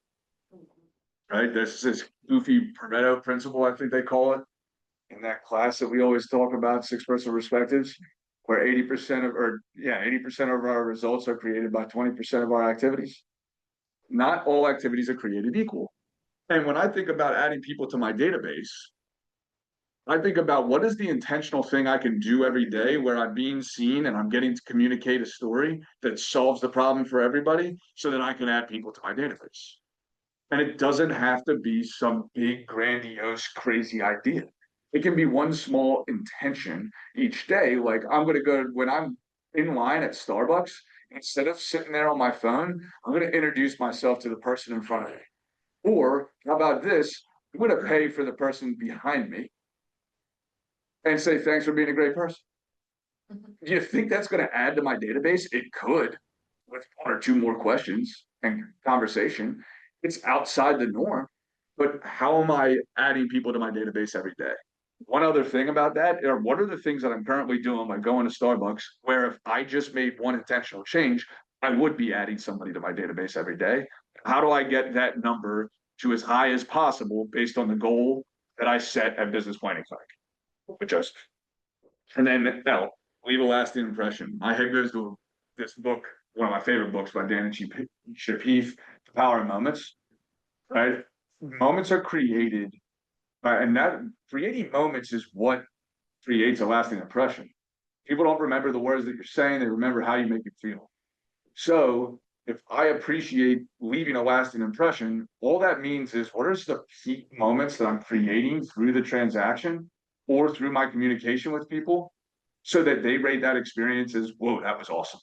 right? There's this goofy Pareto principle, I think they call it, in that class that we always talk about, 6-person perspectives, where 80% of our results are created by 20% of our activities. Not all activities are created equal. And when I think about adding people to my database, I think about, what is the intentional thing I can do every day where I'm being seen and I'm getting to communicate a story that solves the problem for everybody, so that I can add people to my database. And it doesn't have to be some big grandiose, crazy idea. It can be one small intention each day. Like I'm gonna go when I'm in line at Starbucks, instead of sitting there on my phone, I'm gonna introduce myself to the person in front of me. Or how about this? I'm gonna pay for the person behind me and say thanks for being a great person. Do you think that's gonna add to my database? It could, with one or two more questions and conversation. It's outside the norm, but how am I adding people to my database every day? One other thing about that, or what are the things that I'm currently doing, like going to Starbucks, where if I just made one intentional change, I would be adding somebody to my database every day. How do I get that number to as high as possible based on the goal that I set at Business Planning Clinic with Joseph? And then now, leave a lasting impression. My head goes to this book, one of my favorite books by Dan and Shapif, The Power of Moments. Right? Moments are created and that creating moments is what creates a lasting impression. People don't remember the words that you're saying, they remember how you make it feel. So if I appreciate leaving a lasting impression, all that means is what are the peak moments that I'm creating through the transaction or through my communication with people so that they rate that experience as, whoa, that was awesome.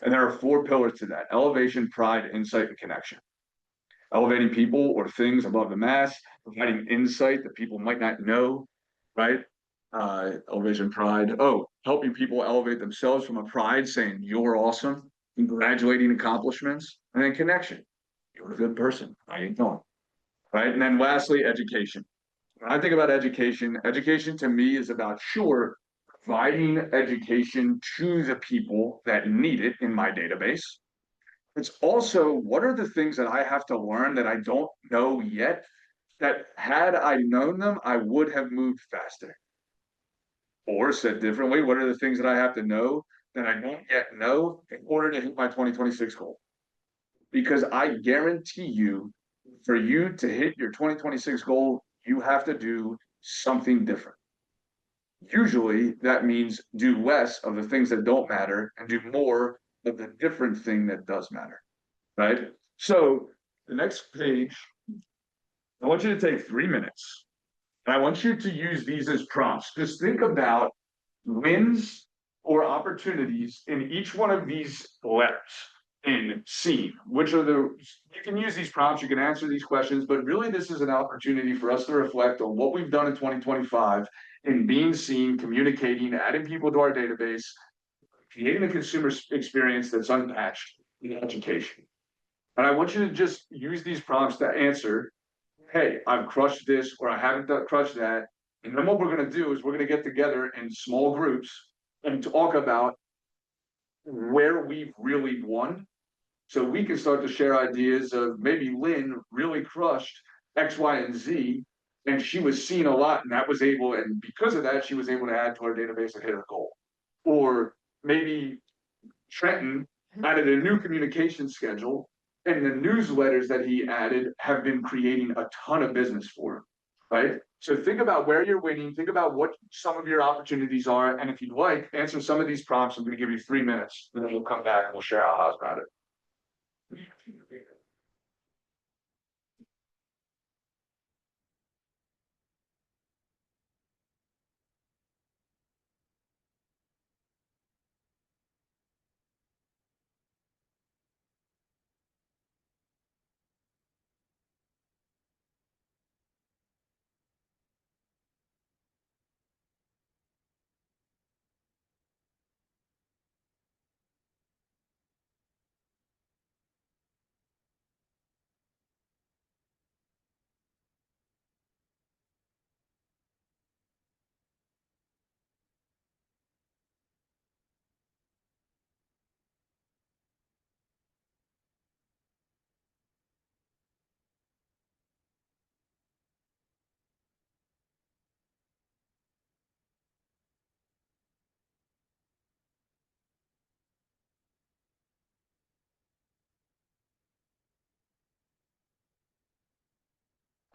And there are 4 pillars to that: elevation, pride, insight, and connection. Elevating people or things above the mass, providing insight that people might not know, right? Elevation, pride. Oh, helping people elevate themselves from a pride, saying you're awesome, congratulating accomplishments, and then connection. You're a good person. How you doing? Right. And then lastly, education. When I think about education, education to me is about sure providing education to the people that need it in my database. It's also what are the things that I have to learn that I don't know yet that had I known them, I would have moved faster. Or said differently, what are the things that I have to know that I don't yet know in order to hit my 2026 goal? Because I guarantee you, for you to hit your 2026 goal, you have to do something different. Usually that means do less of the things that don't matter and do more of the different thing that does matter. Right? So the next page, I want you to take 3 minutes. And I want you to use these as prompts. Just think about wins or opportunities in each one of these letters in seen, which are you can use these prompts, you can answer these questions, but really this is an opportunity for us to reflect on what we've done in 2025 in being seen, communicating, adding people to our database, creating a consumer experience that's unmatched in education. And I want you to just use these prompts to answer, hey, I've crushed this or I haven't crushed that. And then what we're going to do is we're going to get together in small groups and talk about where we've really won. So we can start to share ideas of maybe Lynn really crushed X, Y, and Z. And she was seen a lot and that was able, and because of that, she was able to add to our database and hit her goal. Or maybe Trenton added a new communication schedule and the newsletters that he added have been creating a ton of business for him, right? So think about where you're winning, think about what some of your opportunities are, and if you'd like, answer some of these prompts. I'm gonna give you 3 minutes, and then we'll come back and we'll share our thoughts about it.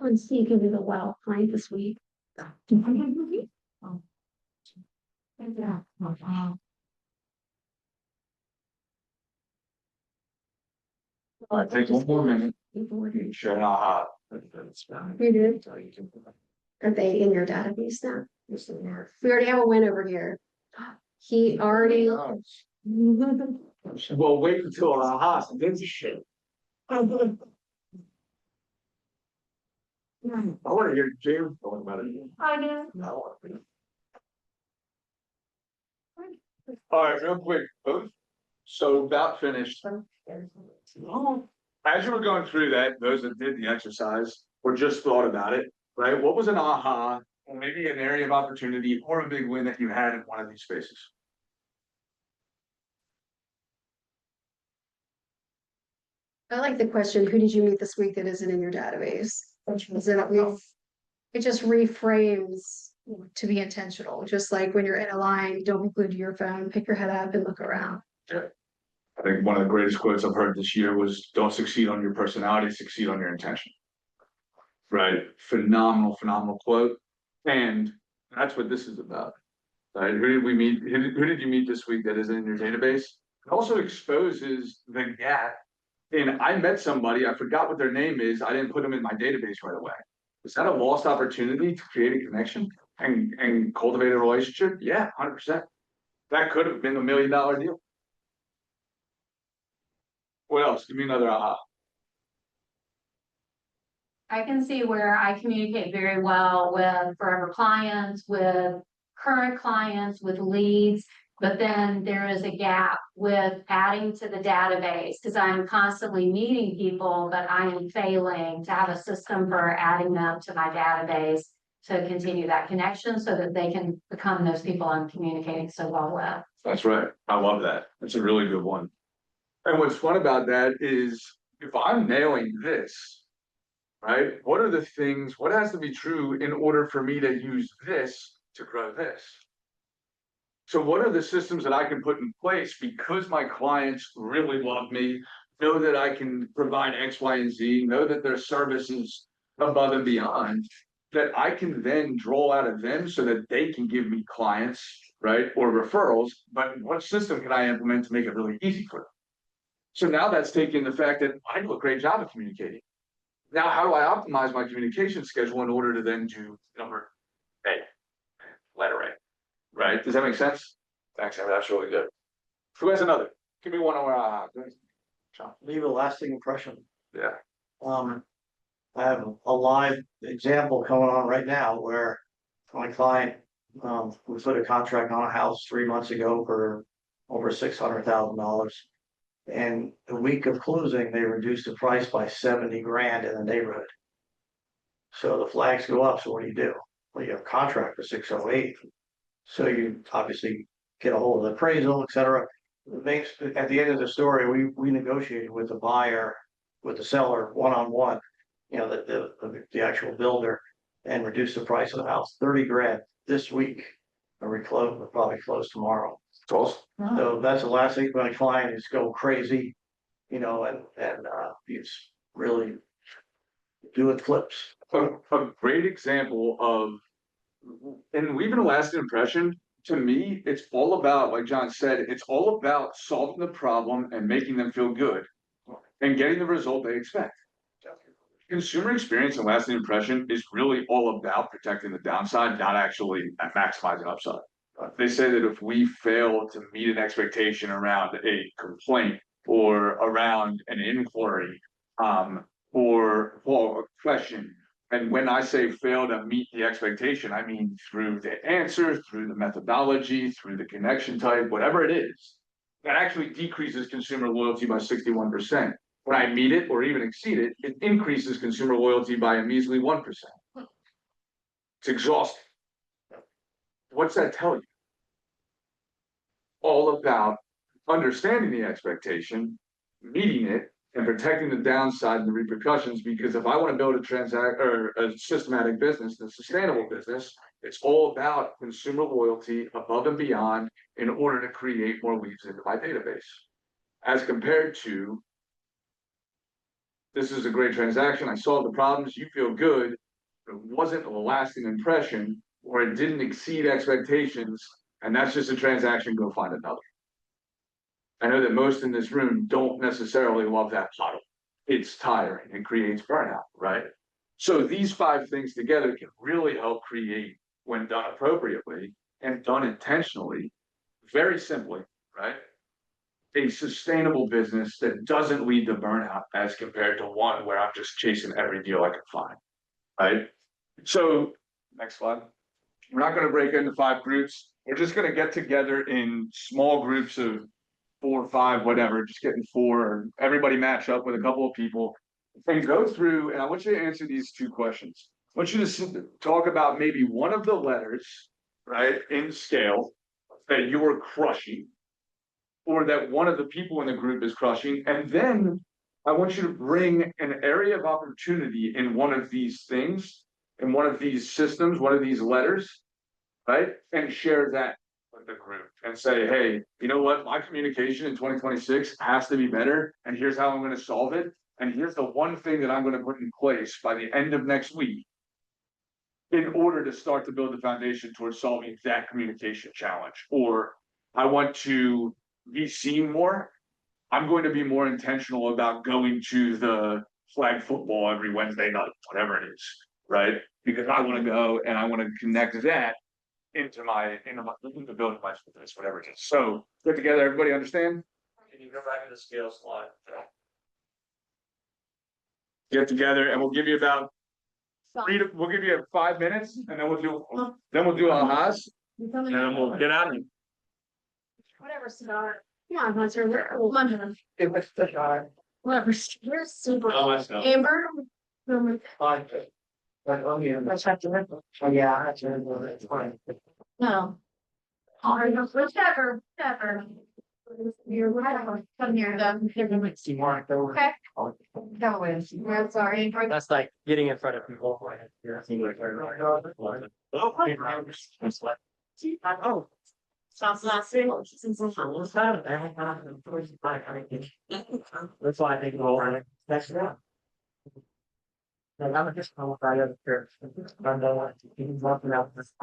Let's see, give it a well played this week. Take one more minute. Sure, aha. You did? Are they in your database now? We already have a win over here. He already. Well, wait until aha, then shit. I wanna hear James talking about it. I do. All right, real quick, so about finished. As you were going through that, those that did the exercise or just thought about it, right? What was an aha, or maybe an area of opportunity or a big win that you had in one of these spaces? I like the question, who did you meet this week that isn't in your database? It just reframes to be intentional, just like when you're in a line, don't be glued to your phone, pick your head up and look around. I think one of the greatest quotes I've heard this year was, don't succeed on your personality, succeed on your intention. Right? Phenomenal, phenomenal quote. And that's what this is about. Right? Who did we meet? Who did you meet this week that isn't in your database? It also exposes the gap. And I met somebody, I forgot what their name is, I didn't put them in my database right away. Is that a lost opportunity to create a connection and cultivate a relationship? Yeah, 100%. That could have been $1 million deal. What else? Give me another aha. I can see where I communicate very well with forever clients, with current clients, with leads. But then there is a gap with adding to the database because I'm constantly meeting people, but I am failing to have a system for adding them to my database to continue that connection so that they can become those people I'm communicating so well with. That's right. I love that. That's a really good one. And what's fun about that is if I'm nailing this, right? What are the things, what has to be true in order for me to use this to grow this? So what are the systems that I can put in place because my clients really love me, know that I can provide X, Y, and Z, know that their service is above and beyond, that I can then draw out of them so that they can give me clients, right? Or referrals, but what system can I implement to make it really easy for them? So now that's taking the fact that I do a great job of communicating. Now, how do I optimize my communication schedule in order to then do number A, letter A? Right? Does that make sense? Thanks, Amber. That's really good. Who has another? Give me one more. Sean. Leave a lasting impression. Yeah. I have a live example coming on right now where my client, we put a contract on a house 3 months ago for over $600,000. And the week of closing, they reduced the price by 70 grand in the neighborhood. So the flags go up. So what do? Well, you have a contract for 608. So you obviously get a hold of the appraisal, et cetera. At the end of the story, we negotiated with the buyer, with the seller, one-on-one, you know, the actual builder, and reduced the price of the house 30 grand this week. And we'll probably close tomorrow. Awesome. So that's the last thing. My client is go crazy, you know, and he's really doing flips. A great example of, and leaving a lasting impression, to me, it's all about, like John said, it's all about solving the problem and making them feel good and getting the result they expect. Consumer experience and lasting impression is really all about protecting the downside, not actually maximizing upside. They say that if we fail to meet an expectation around a complaint or around an inquiry, or a question, and when I say fail to meet the expectation, I mean through the answer, through the methodology, through the connection type, whatever it is, that actually decreases consumer loyalty by 61%. When I meet it or even exceed it, it increases consumer loyalty by a measly 1%. It's exhausting. What's that tell you? All about understanding the expectation, meeting it, and protecting the downside and the repercussions. Because if I want to build a systematic business, a sustainable business, it's all about consumer loyalty above and beyond in order to create more leads into my database. As compared to, this is a great transaction, I solved the problems, you feel good, it wasn't a lasting impression, or it didn't exceed expectations, and that's just a transaction, go find another. I know that most in this room don't necessarily love that model. it's tiring and creates burnout, right? So these five things together can really help create, when done appropriately and done intentionally, very simply, right? A sustainable business that doesn't lead to burnout as compared to one where I'm just chasing every deal I can find, right? So, next slide. We're not gonna break into five groups. We're just gonna get together in small groups of 4 or 5, whatever, just getting four, or everybody match up with a couple of people. And go through, and I want you to answer these 2 questions. I want you to talk about maybe one of the letters, right, in scale that you're crushing, or that one of the people in the group is crushing, and then I want you to bring an area of opportunity in one of these things, in one of these systems, one of these letters, right? And share that with the group and say, hey, you know what? My communication in 2026 has to be better, and here's how I'm going to solve it. And here's the one thing that I'm going to put in place by the end of next week in order to start to build the foundation towards solving that communication challenge. Or I want to be seen more. I'm going to be more intentional about going to the flag football every Wednesday night, whatever it is, right? Because I want to go and I want to connect that into building my business, whatever it is. So get together, everybody understand? Can you go back to the scale slide? Get together and we'll give you about we'll give you 5 minutes and then we'll do ahas and then we'll get out of here. Whatever, cigar. Come on, Hunter, come on. It was the guy. Whatever, you're super. Oh, I know. Amber. Fine. But, oh, yeah. Oh, yeah, I have to, it's fine. No. Whichever. You're whatever, come here, See more. Okay. Go away, I'm sorry. That's like getting in front of people. Oh. Sounds last thing. That's why I think. That's right. Like, I'm just on the other church. He's walking out this.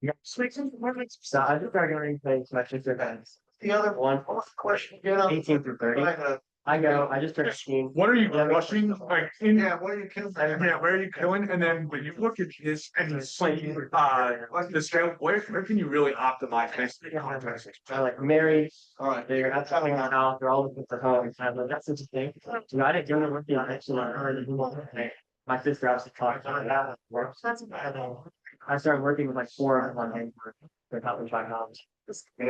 Yeah. So I just started going to questions events. The other One, question, you know. 18 through 30. I just started skiing. What are you crushing? Like in Yeah, what are you killing? yeah, where are you killing? And then when you look at this and you see the scale, where can you really optimize this? I like married. All right. They're not selling our house. They're all looking for homes. And I'm like, that's such a thing. You know, I didn't do it with the actually. My sister obviously taught me that works. I started working with like 4 of them on hand for help me find homes.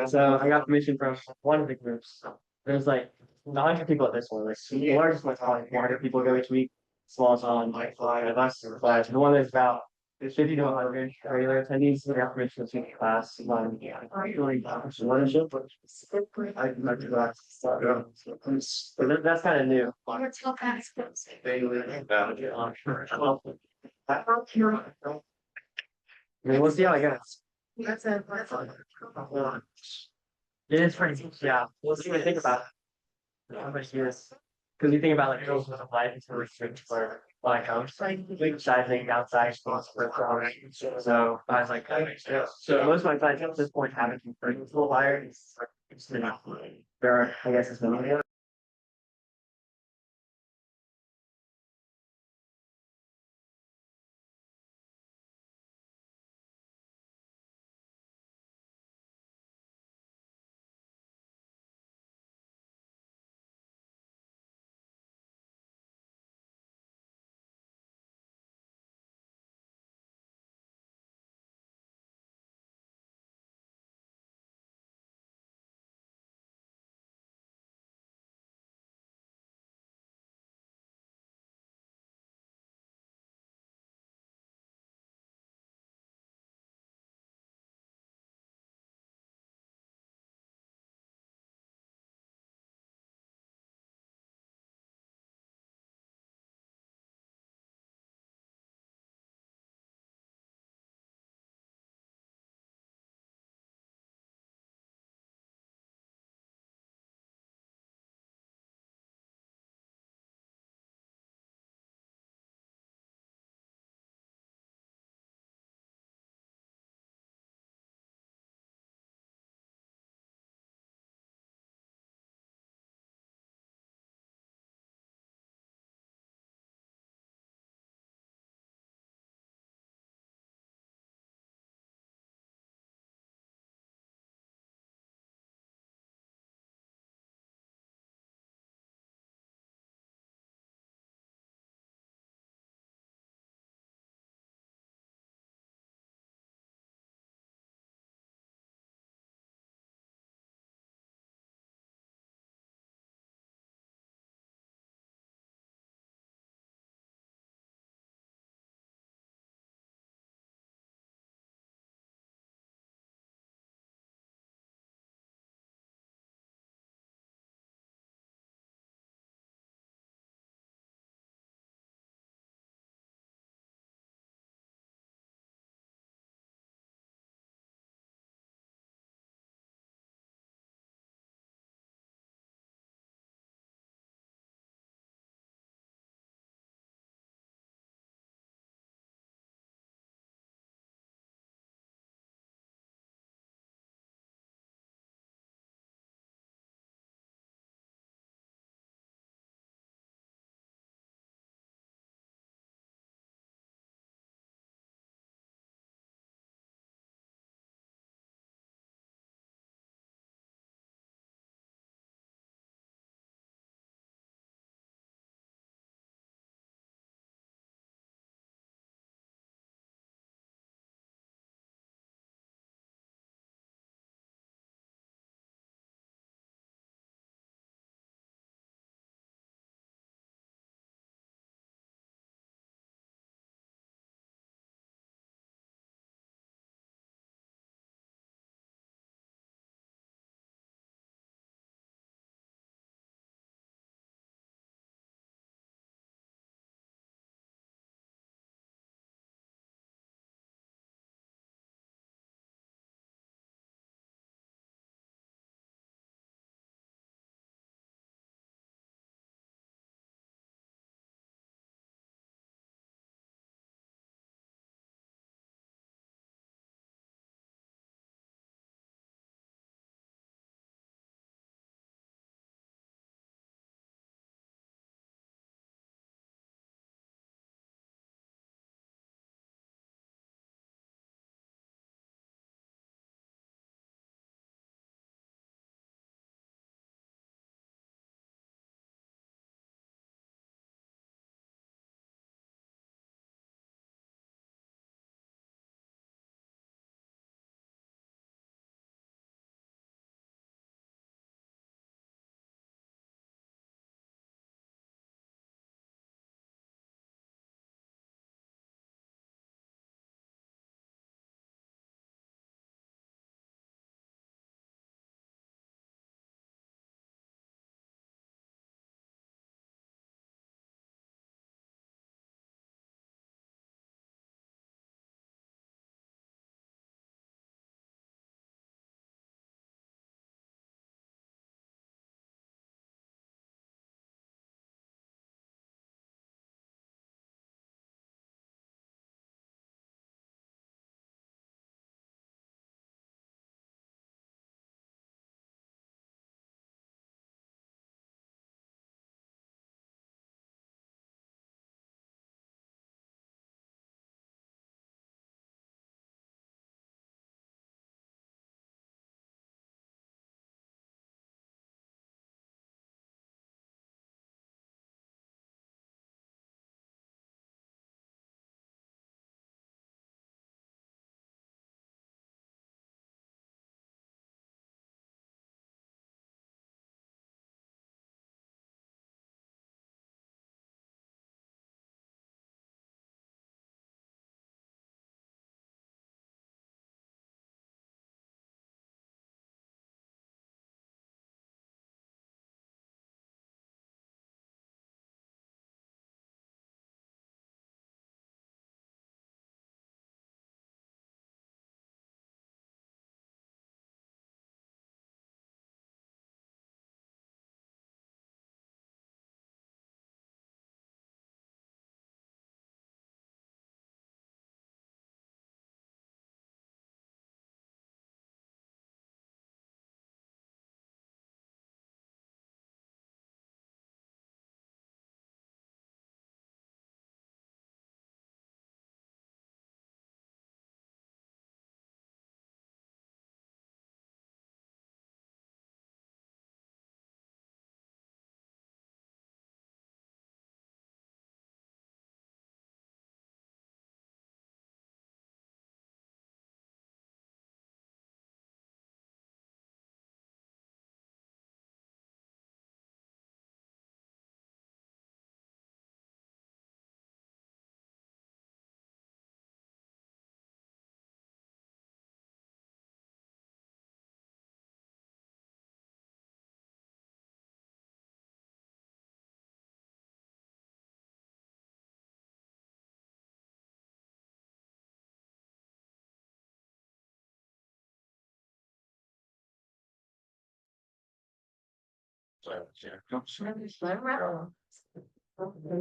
So I got permission from one of the groups. There's like 900 people at this one. Like the largest one's probably 400 people go each week. Smallest one, like 5. The one that's about 50 to 100 regular attendees. We got permission to teach class. Really leadership. But that's kind of new. I mean, we'll see how it goes. It is pretty, yeah, we'll see what you think about it. How much years, because you think about like those with life, it's really strict for like homes, big sizing, downsizing, so I was like, so most of my clients at this point haven't been a little higher. There are, I guess, it's been.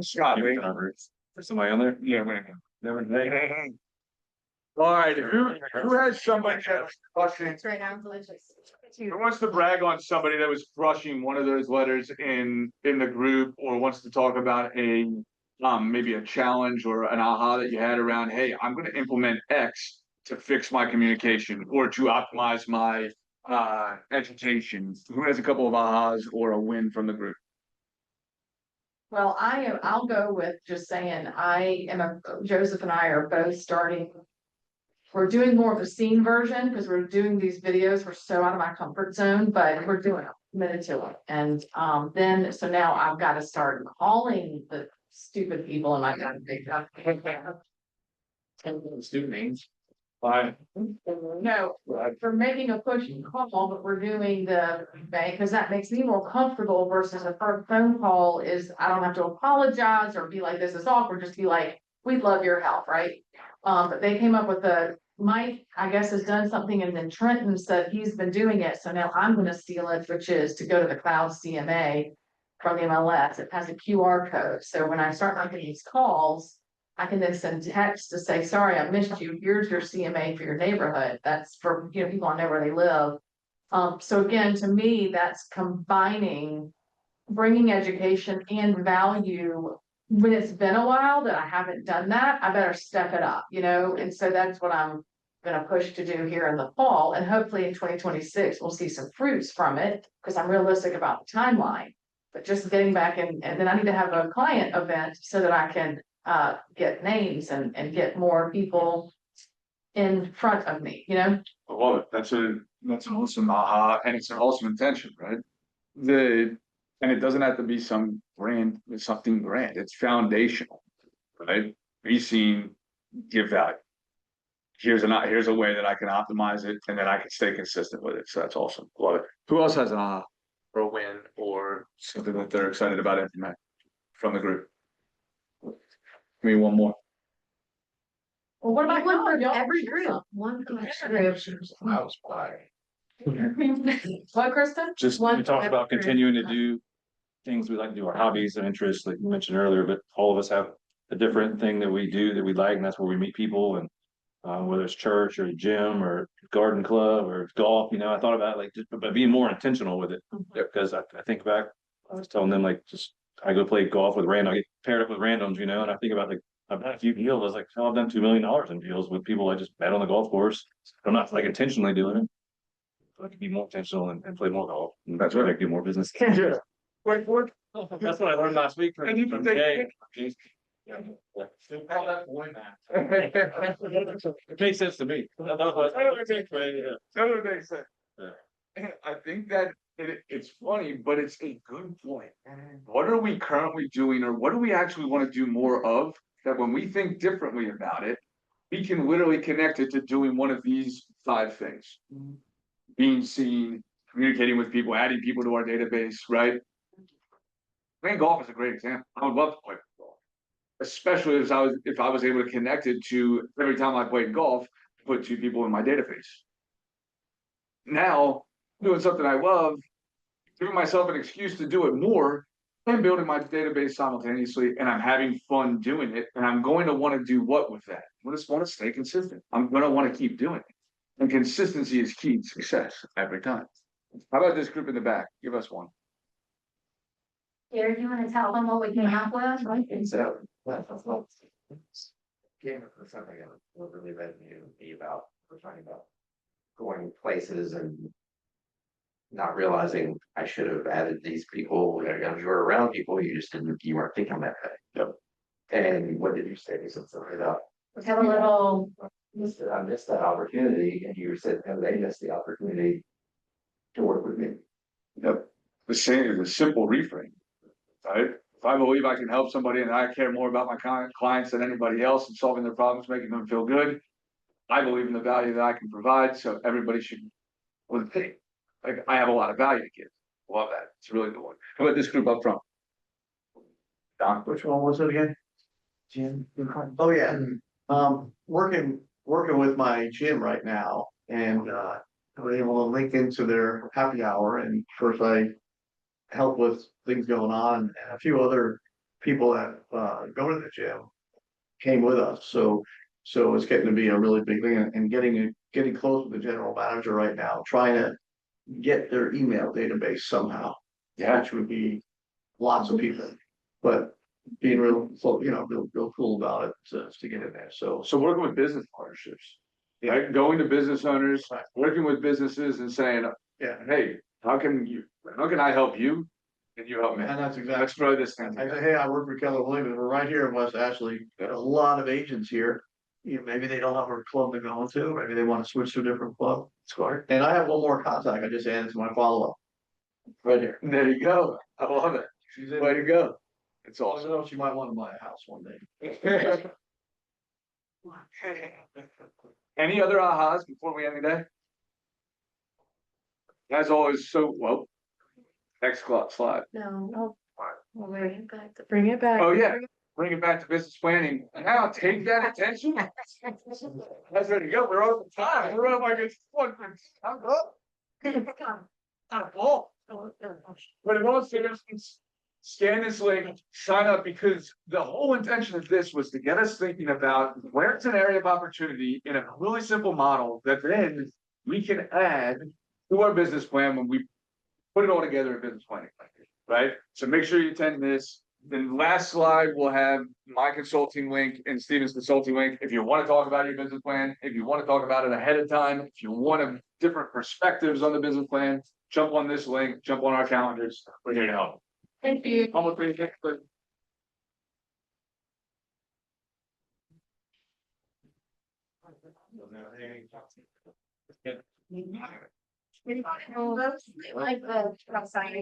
Scott, wait. For somebody on there? Yeah, wait. Never. All right, who has somebody that's crushing, Right now, delicious. who wants to brag on somebody that was crushing one of those letters in the group, or wants to talk about a maybe a challenge or an aha that you had around, hey, I'm gonna implement X to fix my communication or to optimize my education. Who has a couple of ahas or a win from the group? Well, I'll go with just saying, Joseph and I are both starting. We're doing more of a scene version because we're doing these videos. We're so out of my comfort zone, but we're doing it, committed to it. And so now I've got to start calling the stupid people in my Student names. Fine. No, for making a push call, but we're doing the bank, because that makes me more comfortable versus a first phone call is, I don't have to apologize or be like, this is awkward, just be like, we'd love your help, right? But they came up with Mike, I guess, has done something, and then Trenton said he's been doing it, so now I'm gonna steal it, which is to go to the cloud CMA from the MLS. It has a QR code, so when I start making these calls, I can then send text to say, sorry, I missed you. Here's your CMA for your neighborhood. That's for, people I know where they live. So again, to me, that's combining, bringing education and value. When it's been a while that I haven't done that, I better step it up, and so that's what I'm gonna push to do here in the fall. And hopefully in 2026, we'll see some fruits from it, because I'm realistic about the timeline. But just getting back and then I need to have a client event so that I can get names and get more people in front of me, I love it. That's an awesome aha, and it's an awesome intention, right? And it doesn't have to be some brand, something grand. It's foundational, right? Be seen, give value. Here's a way that I can optimize it, and then I can stay consistent with it. So that's awesome. Love it. Who else has an aha or a win or something that they're excited about implementing from the group? Give me one more. Well, what about One for y'all? every group, one for each group. I was by. What, Kristen? Just, One we talked for about every continuing to group. do things we like to do, our hobbies and interests, like you mentioned earlier, but all of us have a different thing that we do that we like, and that's where we meet people. And whether it's church or gym or garden club or golf, I thought about like just but being more intentional with it. Because I think back, I was telling them like I go play golf with random, I get paired up with randoms, and I think about like I've had a few deals. I was like, oh, I've done $2 million in deals with people I just met on the golf course. I'm not like intentionally doing it. I can be more intentional and play more golf. And that's where I do more business. Yeah. Wait, That's what I learned last week from Jay. It makes sense to me. I think that it's funny, but it's a good point. What are we currently doing, or what do we actually want to do more of? That when we think differently about it, we can literally connect it to doing one of these 5 things. Being seen, communicating with people, adding people to our database, right? Playing golf is a great example. I would love to play golf. Especially if I was able to connect it to every time I played golf, put 2 people in my database. Now, doing something I love, giving myself an excuse to do it more, and building my database simultaneously, and I'm having fun doing it, and I'm going to want to do what with that? I just want to stay consistent. I'm going to want to keep doing it. And consistency is key to success every time. How about this group in the back? Give us one. Here, you wanna tell them what we came up with? So, came up with something that really resonated with me about, we're talking about going places and not realizing I should have added these people, you were around people, you weren't thinking that way. Yep. And what did you say? You said something about, Have a little, I missed that opportunity, and you said, and they missed the opportunity to work with me. Yep. The simple reframe, right? If I believe I can help somebody and I care more about my clients than anybody else and solving their problems, making them feel good, I believe in the value that I can provide. So everybody should, like, I have a lot of value to give. Love that. It's a really good one. How about this group up front? Don, Which one was it again? Jim? Oh, yeah. Working with my gym right now, and we're able to link into their happy hour. And first I help with things going on, and a few other people that go to the gym came with us, so it's getting to be a really big thing, and getting close with the general manager right now, trying to get their email database somehow, which would be lots of people, but being real, real cool about it to get in there, so. So working with business partnerships, right? Going to business owners, working with businesses and saying, Yeah, hey, how can I help you? And you help me. and that's exactly. Let's throw this thing. I say, hey, I work for Keller Williams, we're right here in West Ashley, there's a lot of agents here. Maybe they don't have a club to go to, maybe they want to switch to a different club. Smart. And I have one more contact, I just added to my follow-up. Right here. There you go. I love it. She's in. Way to go. It's I awesome. don't know, she might want to buy a house one day. Any other ahas before we end the day? As always, next slide. No. Bring it back. Oh, yeah. Bring it back to business planning. Now take that attention. That's ready to go. We're over time. We're over like I'm up. But in all seriousness, scan this link, sign up, because the whole intention of this was to get us thinking about where it's an area of opportunity in a really simple model that then we can add to our business plan when we put it all together in business planning, right? So make sure you attend this. The last slide will have my consulting link and Steven's consulting link. If you want to talk about your business plan, if you want to talk about it ahead of time, if you want different perspectives on the business plan, jump on this link, jump on our calendars. We're here to help. Thank you. Almost ready to but Like the outside.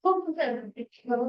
Okay.